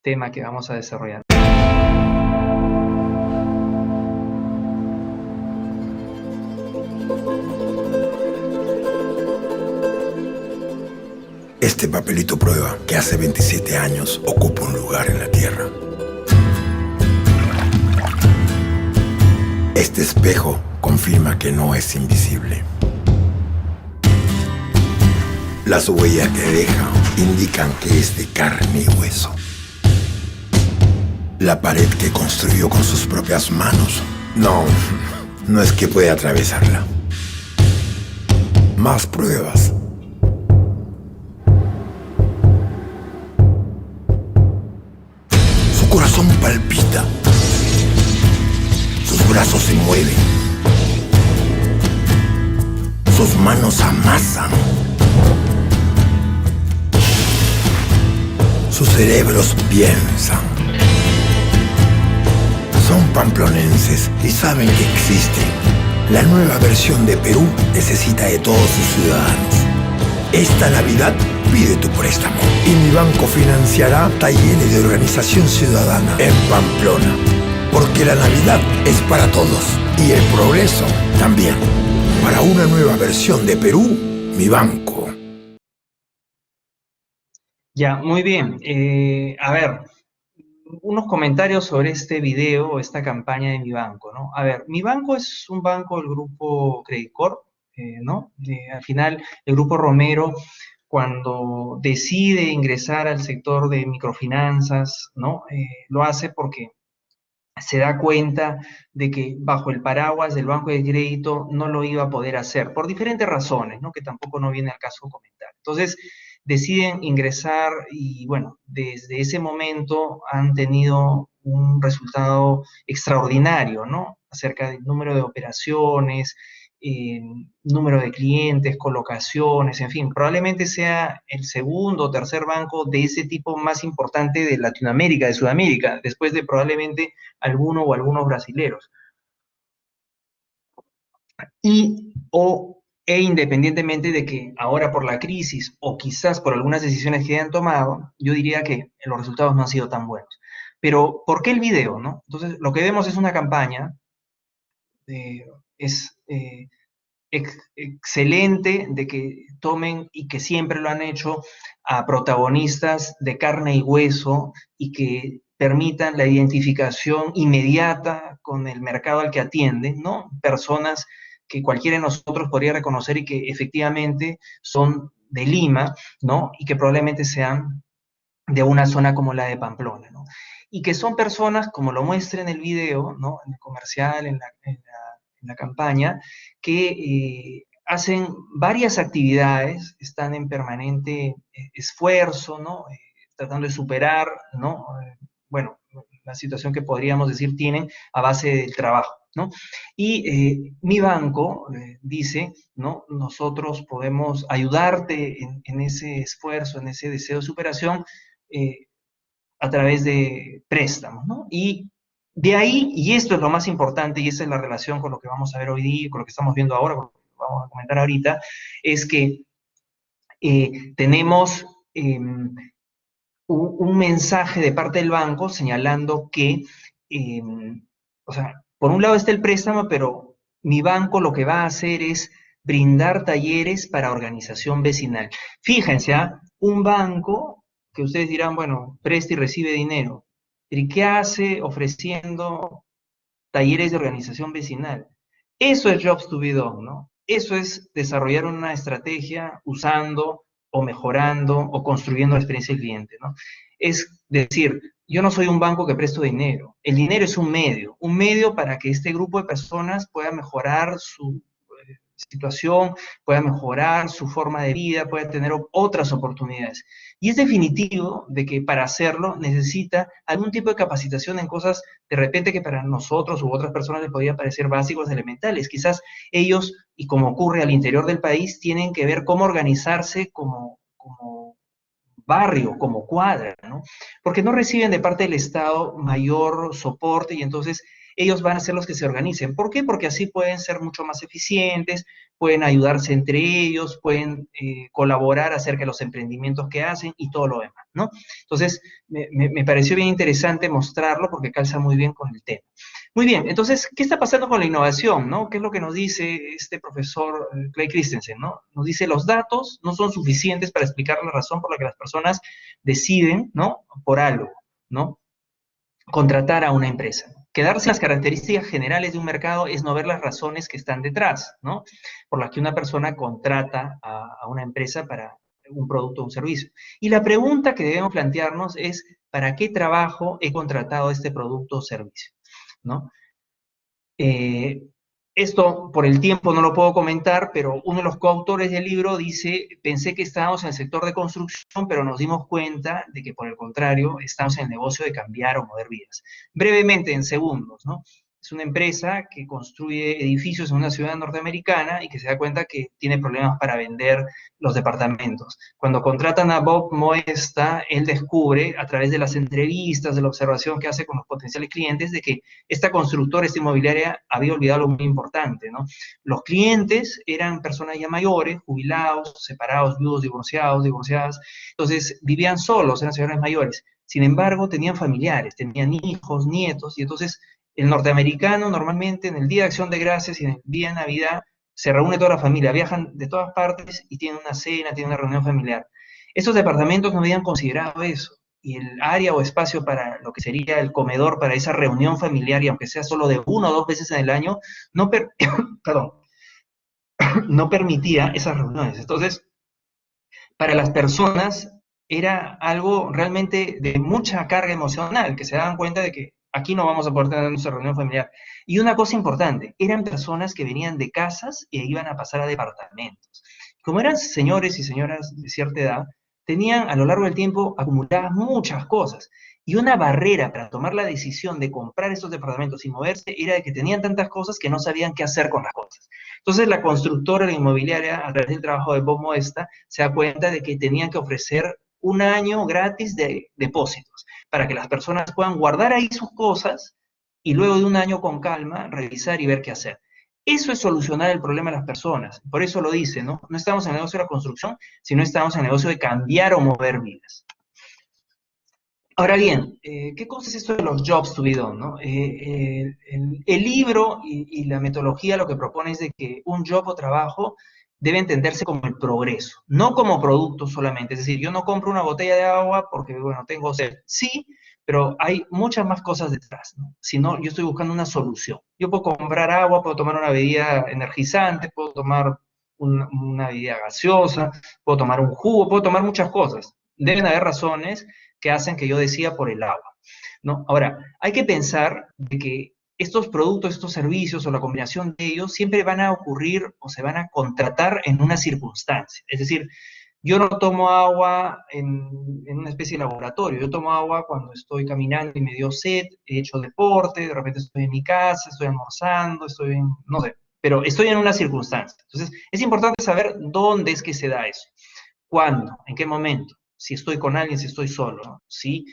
tema que vamos a desarrollar. Este papelito prueba que hace 27 años ocupa un lugar en la Tierra. Este espejo confirma que no es invisible. Las huellas que deja indican que es de carne y hueso. La pared que construyó con sus propias manos, no es que pueda atravesarla. Más pruebas. Su corazón palpita. Sus brazos se mueven. Sus manos amasan. Sus cerebros piensan. Son pamplonenses y saben que existen. La nueva versión de Perú necesita de todos sus ciudadanos. Esta Navidad pide tu préstamo y mi banco financiará talleres de organización ciudadana en Pamplona. Porque la Navidad es para todos y el progreso también. Para una nueva versión de Perú, mi banco. Ya, muy bien. A ver, unos comentarios sobre este video o esta campaña de Mi Banco, ¿no? A ver, Mi Banco es un banco del grupo Credit Corp, ¿no? Al final, el grupo Romero, cuando decide ingresar al sector de microfinanzas, ¿no? Lo hace porque se da cuenta de que bajo el paraguas del banco de crédito no lo iba a poder hacer, por diferentes razones, ¿no? Que tampoco no viene al caso comentar. Entonces, deciden ingresar y, bueno, desde ese momento han tenido un resultado extraordinario, ¿no? Acerca del número de operaciones, eh, número de clientes, colocaciones, en fin, probablemente sea el segundo o tercer banco de ese tipo más importante de Latinoamérica, de Sudamérica, después de probablemente alguno o algunos brasileros. Independientemente de que ahora por la crisis o quizás por algunas decisiones que hayan tomado, yo diría que los resultados no han sido tan buenos. Pero, ¿por qué el video, no? Entonces, lo que vemos es una campaña, es excelente de que tomen y que siempre lo han hecho a protagonistas de carne y hueso y que permitan la identificación inmediata con el mercado al que atienden, ¿no? Personas que cualquiera de nosotros podría reconocer y que efectivamente son de Lima, ¿no? Y que probablemente sean de una zona como la de Pamplona, ¿no? Y que son personas, como lo muestra en el video, ¿no? En el comercial, en la campaña, que hacen varias actividades, están en permanente esfuerzo, ¿no? Tratando de superar, ¿no? Bueno, la situación que podríamos decir tienen a base del trabajo, ¿no? Y mi banco dice, ¿no? Nosotros podemos ayudarte en ese esfuerzo, en ese deseo de superación, eh, a través de préstamos, ¿no? Y de ahí, y esto es lo más importante, y esa es la relación con lo que vamos a ver hoy día, con lo que estamos viendo ahora, con lo que vamos a comentar ahorita, es que tenemos un mensaje de parte del banco señalando que, eh, o sea, por un lado está el préstamo, pero mi banco lo que va a hacer es brindar talleres para organización vecinal. Fíjense, ¿ah? Un banco que ustedes dirán, bueno, presta y recibe dinero. ¿Y qué hace ofreciendo talleres de organización vecinal? Eso es Jobs to be done, ¿no? Eso es desarrollar una estrategia usando o mejorando o construyendo la experiencia del cliente, ¿no? Es decir, yo no soy un banco que presto dinero. El dinero es un medio para que este grupo de personas pueda mejorar su situación, pueda mejorar su forma de vida, pueda tener otras oportunidades. Y es definitivo de que para hacerlo necesita algún tipo de capacitación en cosas de repente que para nosotros u otras personas les podría parecer básicos, elementales. Quizás ellos, y como ocurre al interior del país, tienen que ver cómo organizarse como barrio, como cuadra, ¿no? Porque no reciben de parte del Estado mayor soporte y entonces ellos van a ser los que se organicen. ¿Por qué? Porque así pueden ser mucho más eficientes, pueden ayudarse entre ellos, pueden colaborar acerca de los emprendimientos que hacen y todo lo demás, ¿no? Entonces, me pareció bien interesante mostrarlo porque calza muy bien con el tema. Muy bien, entonces, ¿qué está pasando con la innovación, no? ¿Qué es lo que nos dice este profesor Clay Christensen, no? Nos dice, los datos no son suficientes para explicar la razón por la que las personas deciden, ¿no? Por algo, ¿no? Contratar a una empresa. Quedarse en las características generales de un mercado es no ver las razones que están detrás, ¿no? Por las que una persona contrata a una empresa para un producto o un servicio. Y la pregunta que debemos plantearnos es, ¿para qué trabajo he contratado este producto o servicio? ¿No? Eh, Esto por el tiempo no lo puedo comentar, pero uno de los coautores del libro dice, pensé que estábamos en el sector de construcción, pero nos dimos cuenta de que por el contrario, estamos en el negocio de cambiar o mover vidas. Brevemente, en segundos, ¿no? Es una empresa que construye edificios en una ciudad norteamericana y que se da cuenta que tiene problemas para vender los departamentos. Cuando contratan a Bob Moesta, él descubre a través de las entrevistas, de la observación que hace con los potenciales clientes, de que esta constructora, esta inmobiliaria, había olvidado algo muy importante, ¿no? Los clientes eran personas ya mayores, jubilados, separados, viudos, divorciados, divorciadas, entonces vivían solos, eran señores mayores. Sin embargo, tenían familiares, tenían hijos, nietos, y entonces el norteamericano normalmente en el Día de Acción de Gracias y en el Día de Navidad se reúne toda la familia, viajan de todas partes y tienen una cena, tienen una reunión familiar. Estos departamentos no habían considerado eso y el área o espacio para lo que sería el comedor, para esa reunión familiar, y aunque sea solo de 1 o 2 veces en el año, no, perdón, no permitía esas reuniones. Entonces, para las personas era algo realmente de mucha carga emocional, que se daban cuenta de que aquí no vamos a poder tener nuestra reunión familiar. Y una cosa importante, eran personas que venían de casas e iban a pasar a departamentos. Como eran señores y señoras de cierta edad, tenían a lo largo del tiempo acumuladas muchas cosas. Y una barrera para tomar la decisión de comprar estos departamentos y moverse era de que tenían tantas cosas que no sabían qué hacer con las cosas. Entonces la constructora, la inmobiliaria, a través del trabajo de Bob Moesta, se da cuenta de que tenían que ofrecer 1 año gratis de depósitos para que las personas puedan guardar ahí sus cosas y luego de 1 año con calma revisar y ver qué hacer. Eso es solucionar el problema de las personas. Por eso lo dice, ¿no? No estamos en el negocio de la construcción, sino estamos en el negocio de cambiar o mover vidas. Ahora bien, ¿qué cosa es esto de los jobs to be done, ¿no? El libro y la metodología lo que propone es de que un job o trabajo debe entenderse como el progreso, no como producto solamente. Es decir, yo no compro una botella de agua porque, bueno, tengo sed. Sí, pero hay muchas más cosas detrás, ¿no? Si no, yo estoy buscando una solución. Yo puedo comprar agua, puedo tomar una bebida energizante, puedo tomar una bebida gaseosa, puedo tomar un jugo, puedo tomar muchas cosas. Deben haber razones que hacen que yo decida por el agua, ¿no? Ahora, hay que pensar de que estos productos, estos servicios o la combinación de ellos siempre van a ocurrir o se van a contratar en una circunstancia. Es decir, yo no tomo agua en una especie de laboratorio, yo tomo agua cuando estoy caminando y me dio sed, he hecho deporte, de repente estoy en mi casa, estoy almorzando, estoy en, no sé, pero estoy en una circunstancia. Entonces, es importante saber dónde es que se da eso, cuándo, en qué momento, si estoy con alguien, si estoy solo, ¿no? Si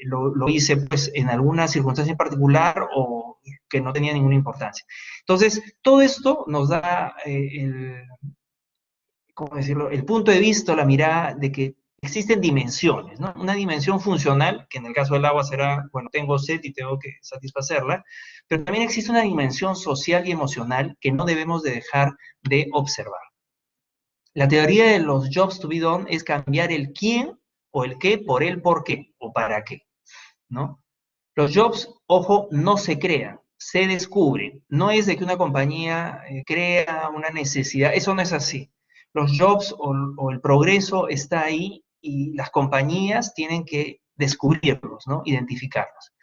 lo hice pues en alguna circunstancia en particular o que no tenía ninguna importancia. Entonces, todo esto nos da ¿cómo decirlo? El punto de vista, la mirada de que existen dimensiones, ¿no? Una dimensión funcional, que en el caso del agua será, bueno, tengo sed y tengo que satisfacerla, pero también existe una dimensión social y emocional que no debemos de dejar de observar. La teoría de los jobs to be done es cambiar el quién o el qué por el por qué o para qué, ¿no? Los jobs, ojo, no se crean, se descubren. No es de que una compañía crea una necesidad, eso no es así. Los jobs o el progreso está ahí y las compañías tienen que descubrirlos, ¿no? Identificarlos.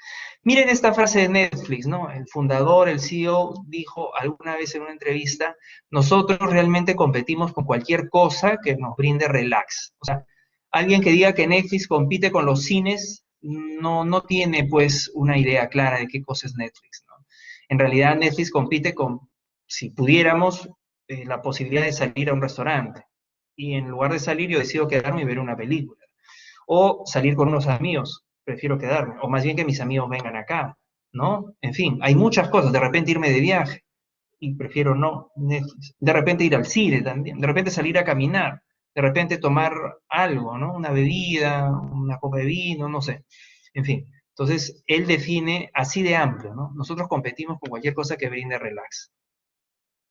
Miren esta frase de Netflix, ¿no? El fundador, el CEO, dijo alguna vez en una entrevista, nosotros realmente competimos con cualquier cosa que nos brinde relax. O sea, alguien que diga que Netflix compite con los cines no tiene pues una idea clara de qué cosa es Netflix, ¿no? En realidad Netflix compite con, si pudiéramos, la posibilidad de salir a un restaurante. Y en lugar de salir yo decido quedarme y ver una película. O salir con unos amigos, prefiero quedarme. O más bien que mis amigos vengan acá, ¿no? En fin, hay muchas cosas. De repente irme de viaje y prefiero no Netflix. De repente ir al cine también. De repente salir a caminar. De repente tomar algo, ¿no? Una bebida, una copa de vino, no sé. En fin, entonces él define así de amplio, ¿no? Nosotros competimos con cualquier cosa que brinde relax.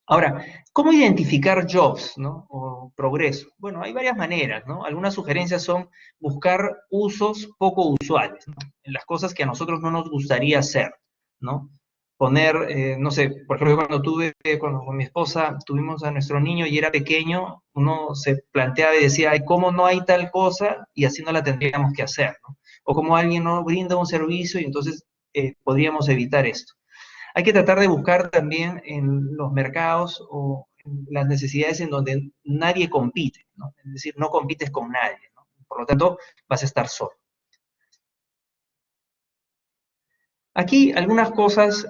Ahora, ¿cómo identificar jobs, ¿no? O progreso? Bueno, hay varias maneras, ¿no? Algunas sugerencias son buscar usos poco usuales, ¿no? En las cosas que a nosotros no nos gustaría hacer, ¿no? poner, no sé, por ejemplo, cuando con mi esposa tuvimos a nuestro niño y era pequeño, uno se planteaba y decía, ay, ¿cómo no hay tal cosa? Y así no la tendríamos que hacer, ¿no? O como alguien no brinda un servicio y entonces podríamos evitar esto. Hay que tratar de buscar también en los mercados o en las necesidades en donde nadie compite, ¿no? Es decir, no compites con nadie, ¿no? Por lo tanto, vas a estar solo. Aquí algunas cosas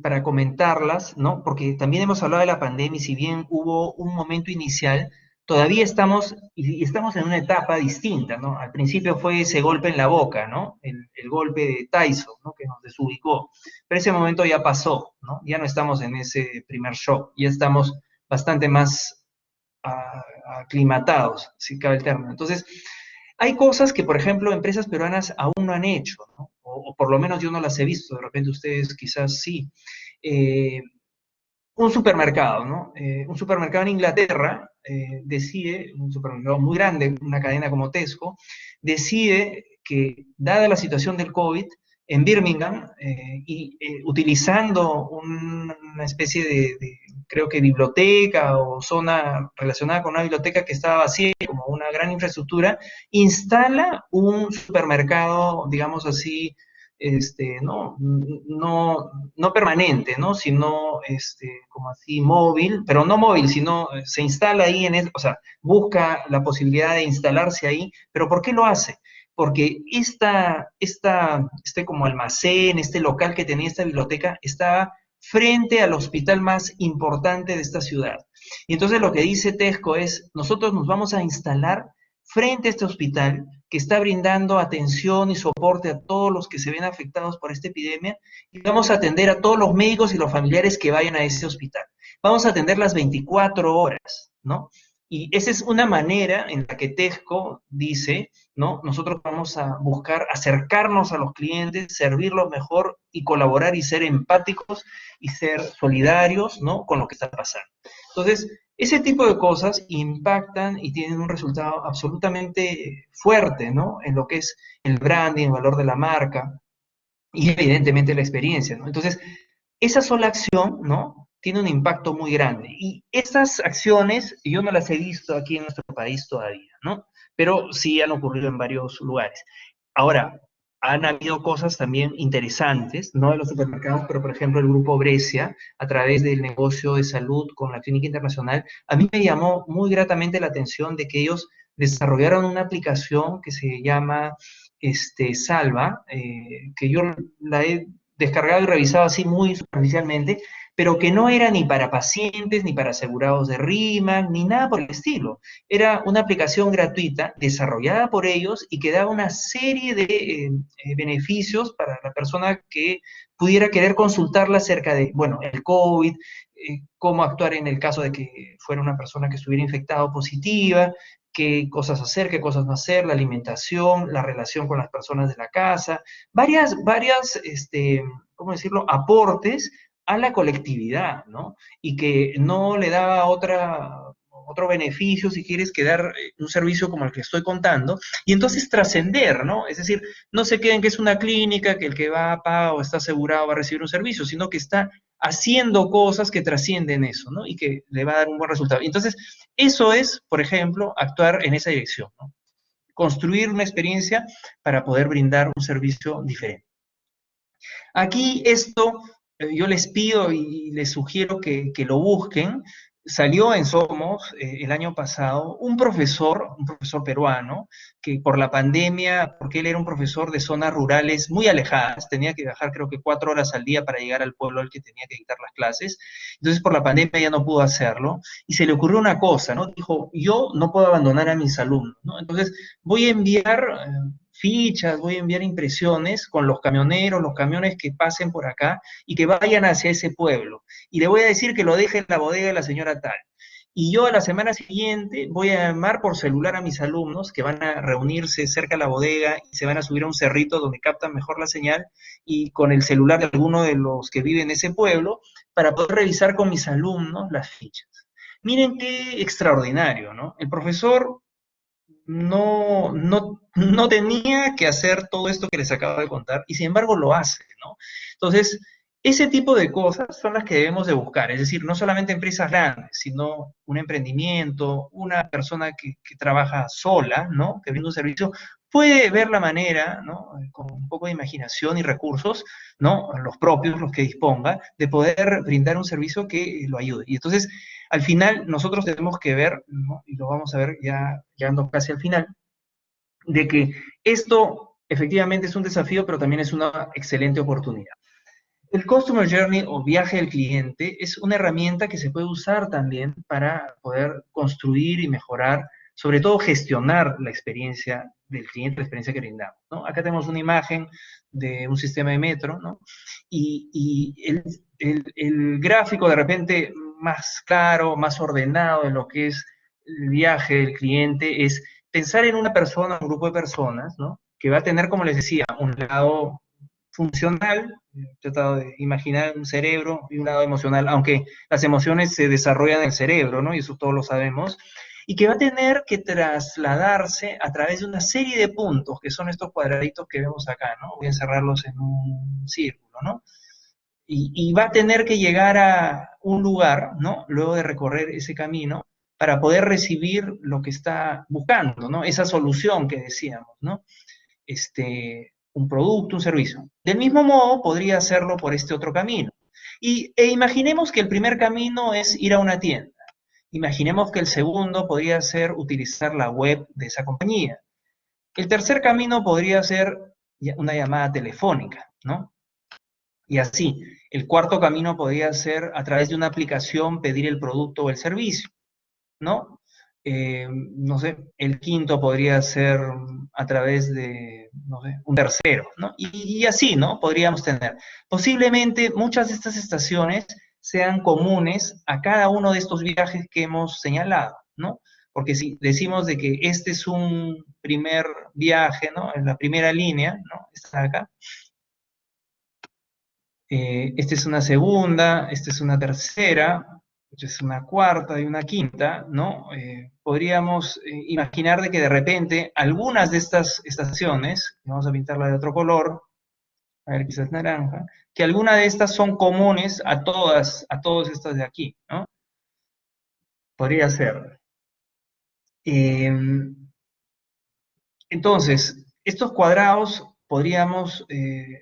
para comentarlas, ¿no? Porque también hemos hablado de la pandemia y si bien hubo un momento inicial, todavía estamos, y estamos en una etapa distinta, ¿no? Al principio fue ese golpe en la boca, ¿no? El golpe de Tyson, ¿no? Que nos desubicó. Pero ese momento ya pasó, ¿no? Ya no estamos en ese primer shock, ya estamos bastante más aclimatados, si cabe el término. Entonces, hay cosas que, por ejemplo, empresas peruanas aún no han hecho, ¿no? O por lo menos yo no las he visto, de repente ustedes quizás sí. Eh, un supermercado, ¿no? Un supermercado en Inglaterra decide, un supermercado muy grande, una cadena como Tesco, decide que, dada la situación del COVID, en Birmingham, utilizando una especie creo que biblioteca o zona relacionada con una biblioteca que estaba vacía, como una gran infraestructura, instala un supermercado, digamos así, no permanente, ¿no? Sino como así móvil, pero no móvil, sino se instala ahí o sea, busca la posibilidad de instalarse ahí, pero ¿por qué lo hace? Porque este como almacén, este local que tenía esta biblioteca, estaba frente al hospital más importante de esta ciudad. Y entonces lo que dice Tesco es, nosotros nos vamos a instalar frente a este hospital que está brindando atención y soporte a todos los que se ven afectados por esta epidemia y vamos a atender a todos los médicos y los familiares que vayan a ese hospital. Vamos a atender las 24 horas, ¿no? Y esa es una manera en la que Tesco dice, ¿no? Nosotros vamos a buscar acercarnos a los clientes, servirlos mejor y colaborar y ser empáticos y ser solidarios, ¿no? Con lo que está pasando. Entonces, ese tipo de cosas impactan y tienen un resultado absolutamente fuerte, ¿no? En lo que es el branding, el valor de la marca y evidentemente la experiencia, ¿no? Entonces, esa sola acción, ¿no? Tiene un impacto muy grande. Y estas acciones yo no las he visto aquí en nuestro país todavía, ¿no? Pero sí han ocurrido en varios lugares. Ahora, han habido cosas también interesantes, no de los supermercados, pero por ejemplo el grupo Brescia, a través del negocio de salud con la Clínica Internacional, a mí me llamó muy gratamente la atención de que ellos desarrollaron una aplicación que se llama Salva, que yo la he descargado y revisado así muy superficialmente, pero que no era ni para pacientes, ni para asegurados de RIMAC, ni nada por el estilo. Era una aplicación gratuita desarrollada por ellos y que daba una serie de beneficios para la persona que pudiera querer consultarla acerca de, bueno, el COVID, cómo actuar en el caso de que fuera una persona que estuviera infectada o positiva, qué cosas hacer, qué cosas no hacer, la alimentación, la relación con las personas de la casa, varias, ¿cómo decirlo?, aportes a la colectividad, ¿no? Y que no le daba otro beneficio si quieres que dar un servicio como el que estoy contando, y entonces trascender, ¿no? Es decir, no se queden que es una clínica, que el que va paga o está asegurado va a recibir un servicio, sino que está haciendo cosas que trascienden eso, ¿no? Y que le va a dar un buen resultado. Entonces, eso es, por ejemplo, actuar en esa dirección, ¿no? Construir una experiencia para poder brindar un servicio diferente. Aquí esto yo les pido y les sugiero que lo busquen. Salió en Somos el año pasado un profesor peruano, que por la pandemia, porque él era un profesor de zonas rurales muy alejadas, tenía que viajar creo que 4 horas al día para llegar al pueblo al que tenía que dictar las clases, entonces por la pandemia ya no pudo hacerlo, y se le ocurrió una cosa, ¿no? Dijo, yo no puedo abandonar a mis alumnos, ¿no? Entonces voy a enviar fichas, voy a enviar impresiones con los camioneros, los camiones que pasen por acá y que vayan hacia ese pueblo. Y le voy a decir que lo deje en la bodega de la señora tal. Y yo a la semana siguiente voy a llamar por celular a mis alumnos que van a reunirse cerca de la bodega y se van a subir a un cerrito donde captan mejor la señal y con el celular de alguno de los que viven en ese pueblo para poder revisar con mis alumnos las fichas. Miren qué extraordinario, ¿no? El profesor no tenía que hacer todo esto que les acabo de contar y sin embargo lo hace, ¿no? Entonces, Ese tipo de cosas son las que debemos de buscar, es decir, no solamente empresas grandes, sino un emprendimiento, una persona que trabaja sola, ¿no? Que brinda un servicio, puede ver la manera, ¿no? Con un poco de imaginación y recursos, ¿no? Los propios, los que disponga, de poder brindar un servicio que lo ayude. Y entonces, al final, nosotros tenemos que ver, ¿no? Y lo vamos a ver ya llegando casi al final, de que esto efectivamente es un desafío, pero también es una excelente oportunidad. El Customer Journey o viaje del cliente es una herramienta que se puede usar también para poder construir y mejorar, sobre todo gestionar la experiencia del cliente, la experiencia que brindamos, ¿no? Acá tenemos una imagen de un sistema de metro, ¿no? Y el gráfico de repente más claro, más ordenado de lo que es el viaje del cliente es pensar en una persona, un grupo de personas, ¿no? Que va a tener, como les decía, un lado funcional, he tratado de imaginar un cerebro y un lado emocional, aunque las emociones se desarrollan en el cerebro, ¿no? Y eso todos lo sabemos, y que va a tener que trasladarse a través de una serie de puntos, que son estos cuadraditos que vemos acá, ¿no? Voy a encerrarlos en un círculo, ¿no? Y va a tener que llegar a un lugar, ¿no? Luego de recorrer ese camino, para poder recibir lo que está buscando, ¿no? Esa solución que decíamos, ¿no? Un producto, un servicio. Del mismo modo, podría hacerlo por este otro camino. E imaginemos que el primer camino es ir a una tienda. Imaginemos que el segundo podría ser utilizar la web de esa compañía. El tercer camino podría ser una llamada telefónica, ¿no? Y así, el cuarto camino podría ser a través de una aplicación pedir el producto o el servicio, ¿no? No sé, el quinto podría ser a través de, no sé, un tercero, ¿no? Y así, ¿no? Podríamos tener. Posiblemente muchas de estas estaciones sean comunes a cada uno de estos viajes que hemos señalado, ¿no? Porque si decimos de que este es un primer viaje, ¿no? En la primera línea, ¿no? Está acá. Esta es una segunda, esta es una tercera, esta es una cuarta y una quinta, ¿no? Podríamos imaginar de que de repente algunas de estas estaciones, vamos a pintarla de otro color, a ver, quizás naranja, que algunas de estas son comunes a todas estas de aquí, ¿no? Podría ser. Eh, entonces, estos cuadrados podríamos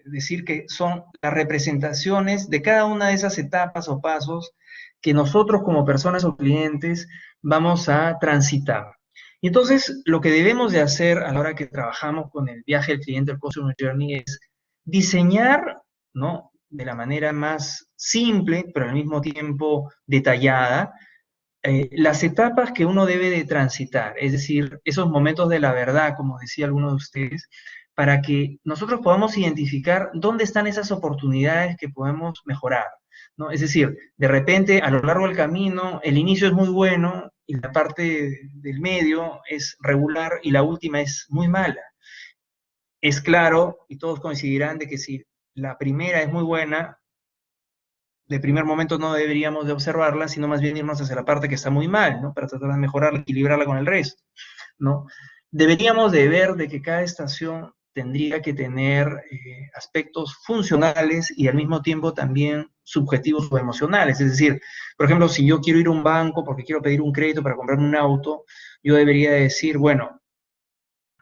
decir que son las representaciones de cada una de esas etapas o pasos que nosotros como personas o clientes vamos a transitar. Y entonces, lo que debemos de hacer a la hora que trabajamos con el viaje del cliente, el Customer Journey, es diseñar, ¿no? De la manera más simple, pero al mismo tiempo detallada, las etapas que uno debe de transitar, es decir, esos momentos de la verdad, como decía alguno de ustedes, para que nosotros podamos identificar dónde están esas oportunidades que podemos mejorar, ¿no? Es decir, de repente a lo largo del camino el inicio es muy bueno y la parte del medio es regular y la última es muy mala. Es claro, y todos coincidirán de que si la primera es muy buena, de primer momento no deberíamos de observarla, sino más bien irnos hacia la parte que está muy mal, ¿no? Para tratar de mejorarla, equilibrarla con el resto, ¿no? Deberíamos de ver de que cada estación tendría que tener aspectos funcionales y al mismo tiempo también subjetivos o emocionales. Es decir, por ejemplo, si yo quiero ir a un banco porque quiero pedir un crédito para comprarme un auto, yo debería decir, bueno,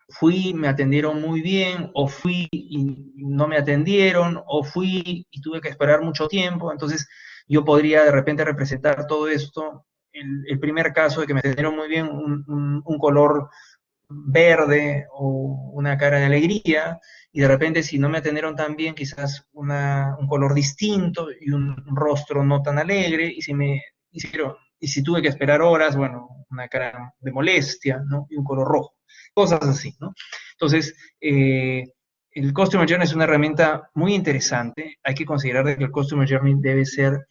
fui, me atendieron muy bien, o fui y no me atendieron, o fui y tuve que esperar mucho tiempo. Entonces, yo podría de repente representar todo esto. El primer caso de que me atendieron muy bien, un color verde o una cara de alegría, y de repente si no me atendieron tan bien, quizás un color distinto y un rostro no tan alegre, y si me hicieron, y si tuve que esperar horas, bueno, una cara de molestia, ¿no? Y un color rojo, cosas así, ¿no? Entonces, el Customer Journey es una herramienta muy interesante. Hay que considerar que el Customer Journey debe ser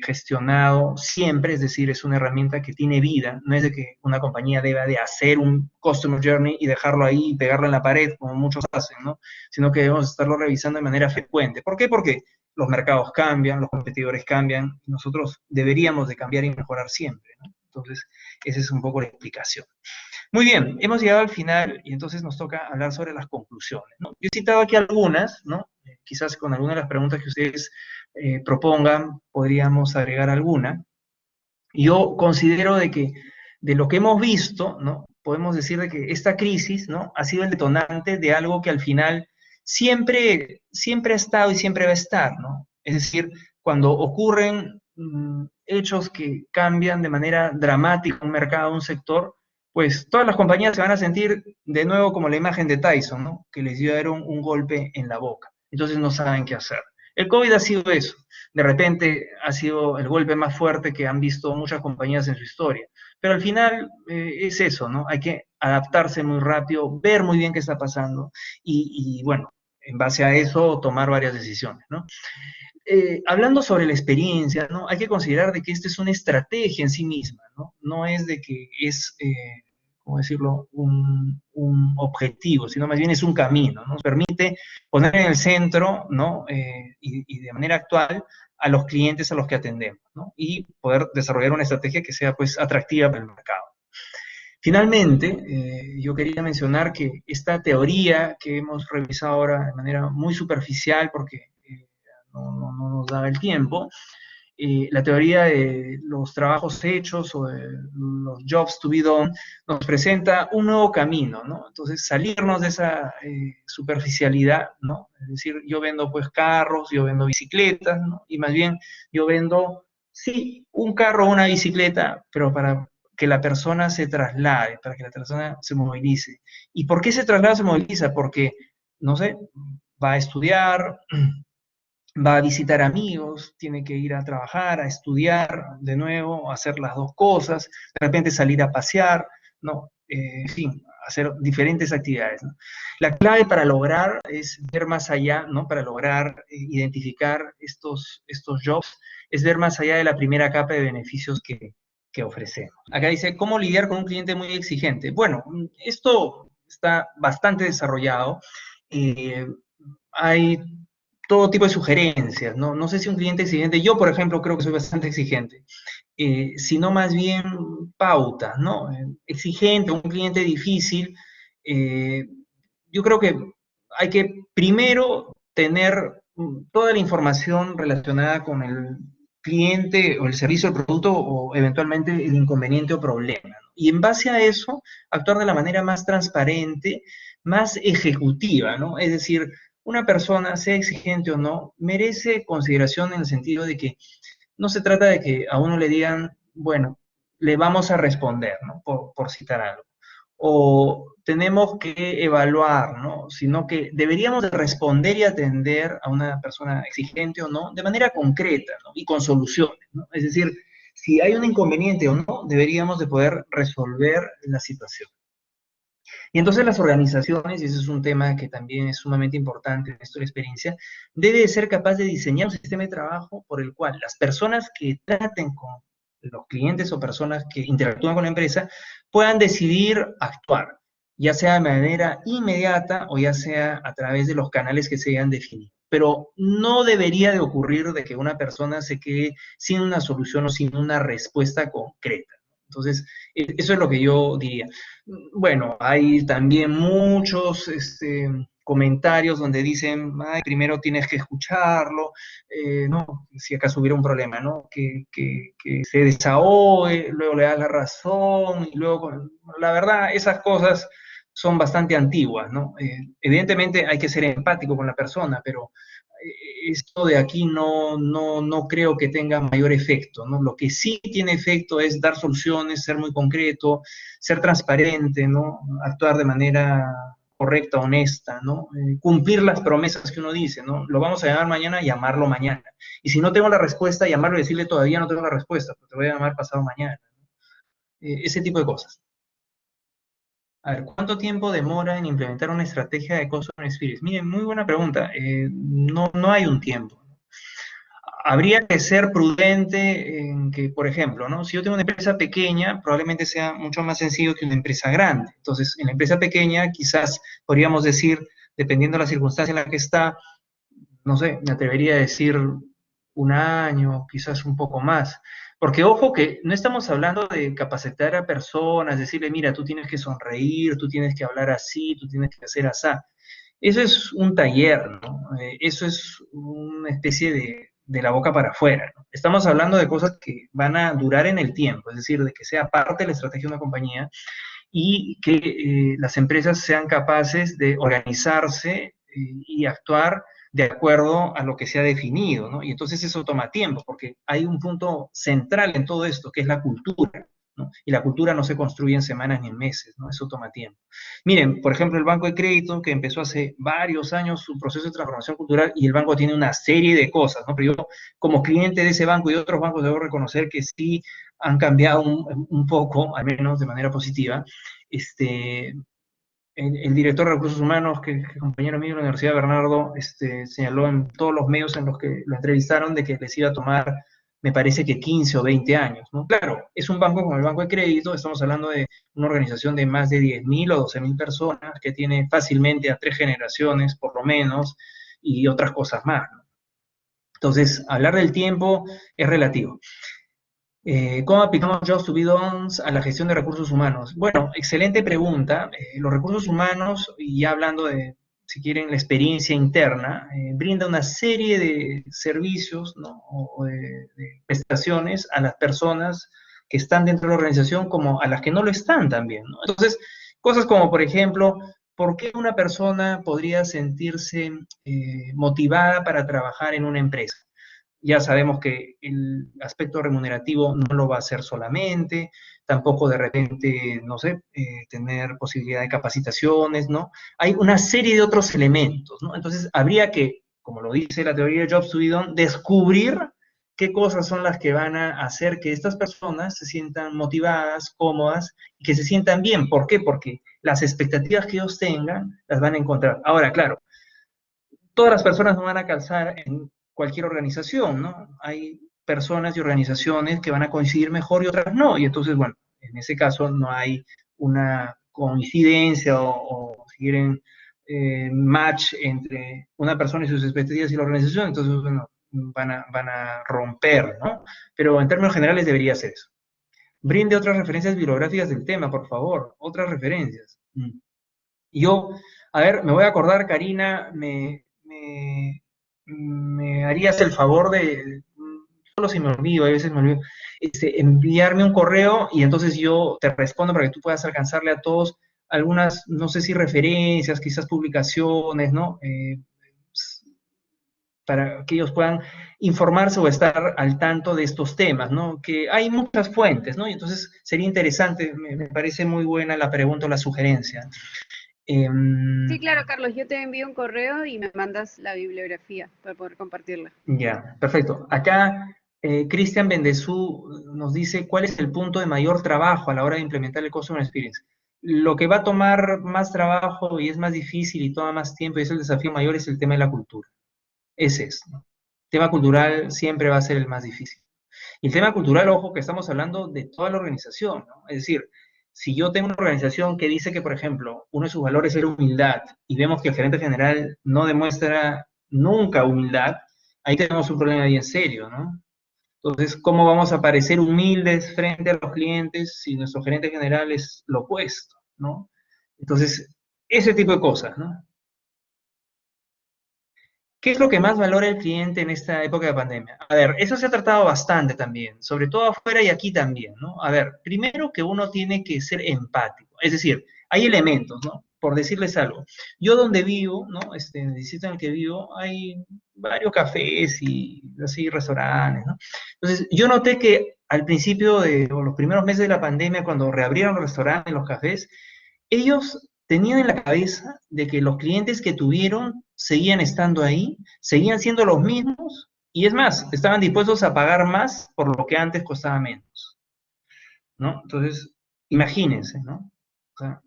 gestionado siempre, es decir, es una herramienta que tiene vida, no es de que una compañía deba de hacer un Customer Journey y dejarlo ahí y pegarlo en la pared, como muchos hacen, ¿no? Sino que debemos estarlo revisando de manera frecuente. ¿Por qué? Porque los mercados cambian, los competidores cambian, y nosotros deberíamos de cambiar y mejorar siempre, ¿no? Entonces, esa es un poco la explicación. Muy bien, hemos llegado al final y entonces nos toca hablar sobre las conclusiones, ¿no? Yo he citado aquí algunas, ¿no? quizás con alguna de las preguntas que ustedes propongan, podríamos agregar alguna. Yo considero de que de lo que hemos visto, ¿no? Podemos decir de que esta crisis, ¿no? Ha sido el detonante de algo que al final siempre ha estado y siempre va a estar, ¿no? Es decir, cuando ocurren hechos que cambian de manera dramática un mercado, un sector, pues todas las compañías se van a sentir de nuevo como la imagen de Tyson, ¿no? Que les dieron un golpe en la boca. Entonces no saben qué hacer. El COVID ha sido eso. De repente ha sido el golpe más fuerte que han visto muchas compañías en su historia. Pero al final es eso, ¿no? Hay que adaptarse muy rápido, ver muy bien qué está pasando y bueno, en base a eso tomar varias decisiones, ¿no? Hablando sobre la experiencia, ¿no? Hay que considerar de que esta es una estrategia en sí misma, ¿no? No es de que es, ¿cómo decirlo?, un objetivo, sino más bien es un camino, ¿no? Nos permite poner en el centro, ¿no? Y de manera actual a los clientes a los que atendemos, ¿no? Y poder desarrollar una estrategia que sea, pues, atractiva para el mercado. Finalmente, yo quería mencionar que esta teoría que hemos revisado ahora de manera muy superficial, porque no nos da el tiempo, la teoría de los trabajos hechos o de los jobs to be done nos presenta un nuevo camino, ¿no? Entonces, salirnos de esa superficialidad, ¿no? Es decir, yo vendo pues carros, yo vendo bicicletas, ¿no? Y más bien yo vendo, sí, un carro o una bicicleta, pero para que la persona se traslade, para que la persona se movilice. ¿Y por qué se traslada, se moviliza? Porque, no sé, va a estudiar, va a visitar amigos, tiene que ir a trabajar, a estudiar de nuevo, hacer las dos cosas, de repente salir a pasear, ¿no? En fin, hacer diferentes actividades, ¿no? La clave para lograr es ver más allá, ¿no? Para lograr identificar estos jobs, es ver más allá de la primera capa de beneficios que ofrecemos. Acá dice, ¿cómo lidiar con un cliente muy exigente? Bueno, esto está bastante desarrollado. Hay todo tipo de sugerencias, ¿no? No sé si un cliente exigente, yo por ejemplo creo que soy bastante exigente, sino más bien pautas, ¿no? Exigente, un cliente difícil, eh, yo creo que hay que primero tener toda la información relacionada con el cliente o el servicio, el producto o eventualmente el inconveniente o problema, ¿no? Y en base a eso, actuar de la manera más transparente, más ejecutiva, ¿no? Es decir, una persona, sea exigente o no, merece consideración en el sentido de que no se trata de que a uno le digan, bueno, le vamos a responder, ¿no? Por citar algo. O tenemos que evaluar, ¿no? Sino que deberíamos de responder y atender a una persona exigente o no, de manera concreta, ¿no? Y con soluciones, ¿no? Es decir, si hay un inconveniente o no, deberíamos de poder resolver la situación. Y entonces las organizaciones, y ese es un tema que también es sumamente importante en esta experiencia, debe ser capaz de diseñar un sistema de trabajo por el cual las personas que traten con los clientes o personas que interactúan con la empresa puedan decidir actuar, ya sea de manera inmediata o ya sea a través de los canales que se hayan definido. Pero no debería de ocurrir de que una persona se quede sin una solución o sin una respuesta concreta. Entonces, eso es lo que yo diría. Bueno, hay también muchos comentarios donde dicen, ay, primero tienes que escucharlo, no, si acaso hubiera un problema, ¿no? Que se desahogue, luego le das la razón, y luego, la verdad, esas cosas son bastante antiguas, ¿no? Evidentemente hay que ser empático con la persona, pero esto de aquí no creo que tenga mayor efecto, ¿no? Lo que sí tiene efecto es dar soluciones, ser muy concreto, ser transparente, ¿no? Actuar de manera correcta, honesta, ¿no? Cumplir las promesas que uno dice, ¿no? Lo vamos a llamar mañana, llamarlo mañana. Y si no tengo la respuesta, llamarlo y decirle todavía no tengo la respuesta, porque te voy a llamar pasado mañana, ¿no? Ese tipo de cosas. A ver, ¿cuánto tiempo demora en implementar una estrategia de Customer Experience? Miren, muy buena pregunta. No hay un tiempo. Habría que ser prudente en que, por ejemplo, ¿no? Si yo tengo una empresa pequeña, probablemente sea mucho más sencillo que una empresa grande. Entonces, en la empresa pequeña, quizás podríamos decir, dependiendo de la circunstancia en la que está, no sé, me atrevería a decir un año, quizás un poco más. Porque ojo que no estamos hablando de capacitar a personas, decirle, mira, tú tienes que sonreír, tú tienes que hablar así, tú tienes que hacer así. Eso es un taller, ¿no? Eso es una especie de la boca para afuera, ¿no? Estamos hablando de cosas que van a durar en el tiempo, es decir, de que sea parte de la estrategia de una compañía y que las empresas sean capaces de organizarse y actuar de acuerdo a lo que se ha definido, ¿no? Y entonces eso toma tiempo, porque hay un punto central en todo esto, que es la cultura, ¿no? Y la cultura no se construye en semanas ni en meses, ¿no? Eso toma tiempo. Miren, por ejemplo, el Banco de Crédito, que empezó hace varios años su proceso de transformación cultural, y el banco tiene una serie de cosas, ¿no? Pero yo, como cliente de ese banco y de otros bancos, debo reconocer que sí han cambiado un poco, al menos de manera positiva. El director de recursos humanos, que es compañero mío de la Universidad, Bernardo, señaló en todos los medios en los que lo entrevistaron de que les iba a tomar, me parece que 15 o 20 años, ¿no? Claro, es un banco como el Banco de Crédito, estamos hablando de una organización de más de 10.000 o 12.000 personas, que tiene fácilmente a 3 generaciones, por lo menos, y otras cosas más, ¿no? Entonces, hablar del tiempo es relativo. ¿Cómo aplicamos Jobs to be Done a la gestión de recursos humanos? Bueno, excelente pregunta. Los recursos humanos, y ya hablando de, si quieren, la experiencia interna, brinda una serie de servicios, ¿no? O de prestaciones a las personas que están dentro de la organización como a las que no lo están también, ¿no? Entonces, cosas como, por ejemplo, ¿por qué una persona podría sentirse motivada para trabajar en una empresa? Ya sabemos que el aspecto remunerativo no lo va a hacer solamente, tampoco de repente, no sé, tener posibilidad de capacitaciones, ¿no? Hay una serie de otros elementos, ¿no? Entonces, habría que, como lo dice la teoría de Jobs to be done, descubrir qué cosas son las que van a hacer que estas personas se sientan motivadas, cómodas, y que se sientan bien. ¿Por qué? Porque las expectativas que ellos tengan las van a encontrar. Ahora, claro, todas las personas no van a calzar en cualquier organización, ¿no? Hay personas y organizaciones que van a coincidir mejor y otras no, y entonces, bueno, en ese caso no hay una coincidencia o si quieren, match entre una persona y sus expectativas y la organización, entonces, bueno, van a romper, ¿no? Pero en términos generales debería ser eso. Brinde otras referencias bibliográficas del tema, por favor, otras referencias. Yo, a ver, me voy a acordar, Karina, me harías el favor de, solo si me olvido, a veces me olvido, enviarme un correo y entonces yo te respondo para que tú puedas alcanzarle a todos algunas, no sé si referencias, quizás publicaciones, ¿no? Para que ellos puedan informarse o estar al tanto de estos temas, ¿no? Que hay muchas fuentes, ¿no? Y entonces sería interesante, me parece muy buena la pregunta o la sugerencia. Sí, claro, Carlos, yo te envío un correo y me mandas la bibliografía para poder compartirla. Ya, perfecto. Acá Cristian Bendezú nos dice cuál es el punto de mayor trabajo a la hora de implementar el Customer Experience. Lo que va a tomar más trabajo y es más difícil y toma más tiempo y es el desafío mayor es el tema de la cultura. Ese es, ¿no? El tema cultural siempre va a ser el más difícil. Y el tema cultural, ojo, que estamos hablando de toda la organización, ¿no? Es decir, si yo tengo una organización que dice que, por ejemplo, uno de sus valores es la humildad y vemos que el gerente general no demuestra nunca humildad, ahí tenemos un problema bien serio, ¿no? Entonces, ¿cómo vamos a parecer humildes frente a los clientes si nuestro gerente general es lo opuesto, ¿no? Entonces, ese tipo de cosas, ¿no? ¿Qué es lo que más valora el cliente en esta época de pandemia? A ver, eso se ha tratado bastante también, sobre todo afuera y aquí también, ¿no? A ver, primero que uno tiene que ser empático, es decir, hay elementos, ¿no? Por decirles algo, yo donde vivo, ¿no? En el distrito en el que vivo, hay varios cafés y así restaurantes, ¿no? Entonces, yo noté que al principio de, o los primeros meses de la pandemia, cuando reabrieron los restaurantes, los cafés, ellos tenían en la cabeza de que los clientes que tuvieron seguían estando ahí, seguían siendo los mismos, y es más, estaban dispuestos a pagar más por lo que antes costaba menos, ¿no? Entonces, imagínense, ¿no? O sea,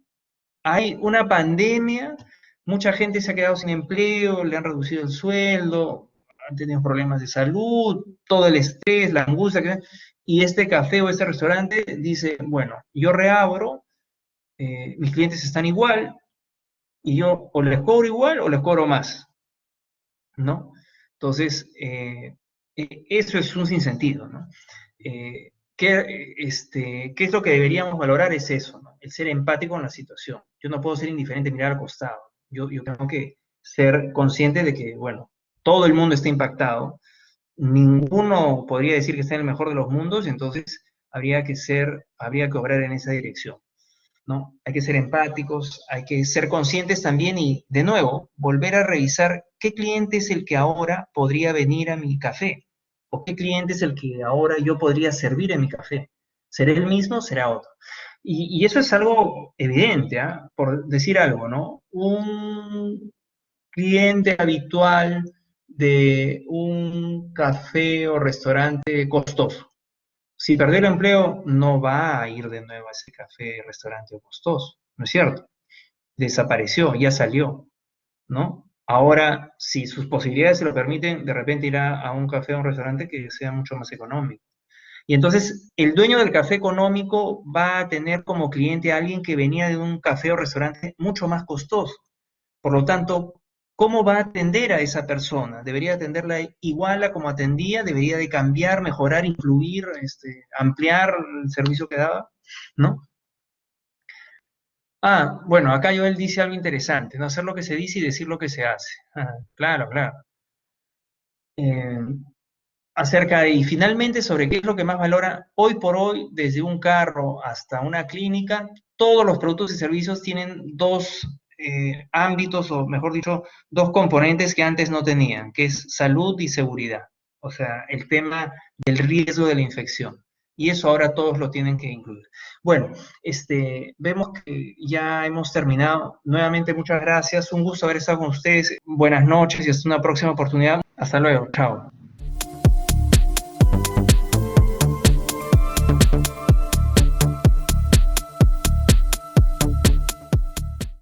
hay una pandemia, mucha gente se ha quedado sin empleo, le han reducido el sueldo, han tenido problemas de salud, todo el estrés, la angustia, y este café o este restaurante dice, bueno, yo reabro, mis clientes están igual, y yo o les cobro igual o les cobro más, ¿no? Entonces, eso es un sinsentido, ¿no? ¿Qué es lo que deberíamos valorar? Es eso, ¿no? El ser empático en la situación. Yo no puedo ser indiferente, mirar al costado. Yo tengo que ser consciente de que, bueno, todo el mundo está impactado, ninguno podría decir que está en el mejor de los mundos, entonces habría que obrar en esa dirección, ¿no? Hay que ser empáticos, hay que ser conscientes también y, de nuevo, volver a revisar qué cliente es el que ahora podría venir a mi café, o qué cliente es el que ahora yo podría servir en mi café. ¿Será el mismo? ¿Será otro? Y eso es algo evidente, ¿ah? Por decir algo, ¿no? Un cliente habitual de un café o restaurante costoso. Si perdió el empleo, no va a ir de nuevo a ese café, restaurante costoso, ¿no es cierto? Desapareció, ya salió, ¿no? Ahora, si sus posibilidades se lo permiten, de repente irá a un café o un restaurante que sea mucho más económico. Y entonces, el dueño del café económico va a tener como cliente a alguien que venía de un café o restaurante mucho más costoso. Por lo tanto, ¿cómo va a atender a esa persona? ¿Debería atenderla igual a como atendía? ¿Debería de cambiar, mejorar, incluir, ampliar el servicio que daba? ¿No? Ah, bueno, acá Joel dice algo interesante, no hacer lo que se dice y decir lo que se hace. Ah, claro, claro. Eh, y finalmente sobre qué es lo que más valora hoy por hoy, desde un carro hasta una clínica, todos los productos y servicios tienen dos ámbitos, o mejor dicho, dos componentes que antes no tenían, que es salud y seguridad. O sea, el tema del riesgo de la infección. Y eso ahora todos lo tienen que incluir. Bueno, vemos que ya hemos terminado. Nuevamente, muchas gracias. Un gusto haber estado con ustedes. Buenas noches y hasta una próxima oportunidad. Hasta luego. Chao.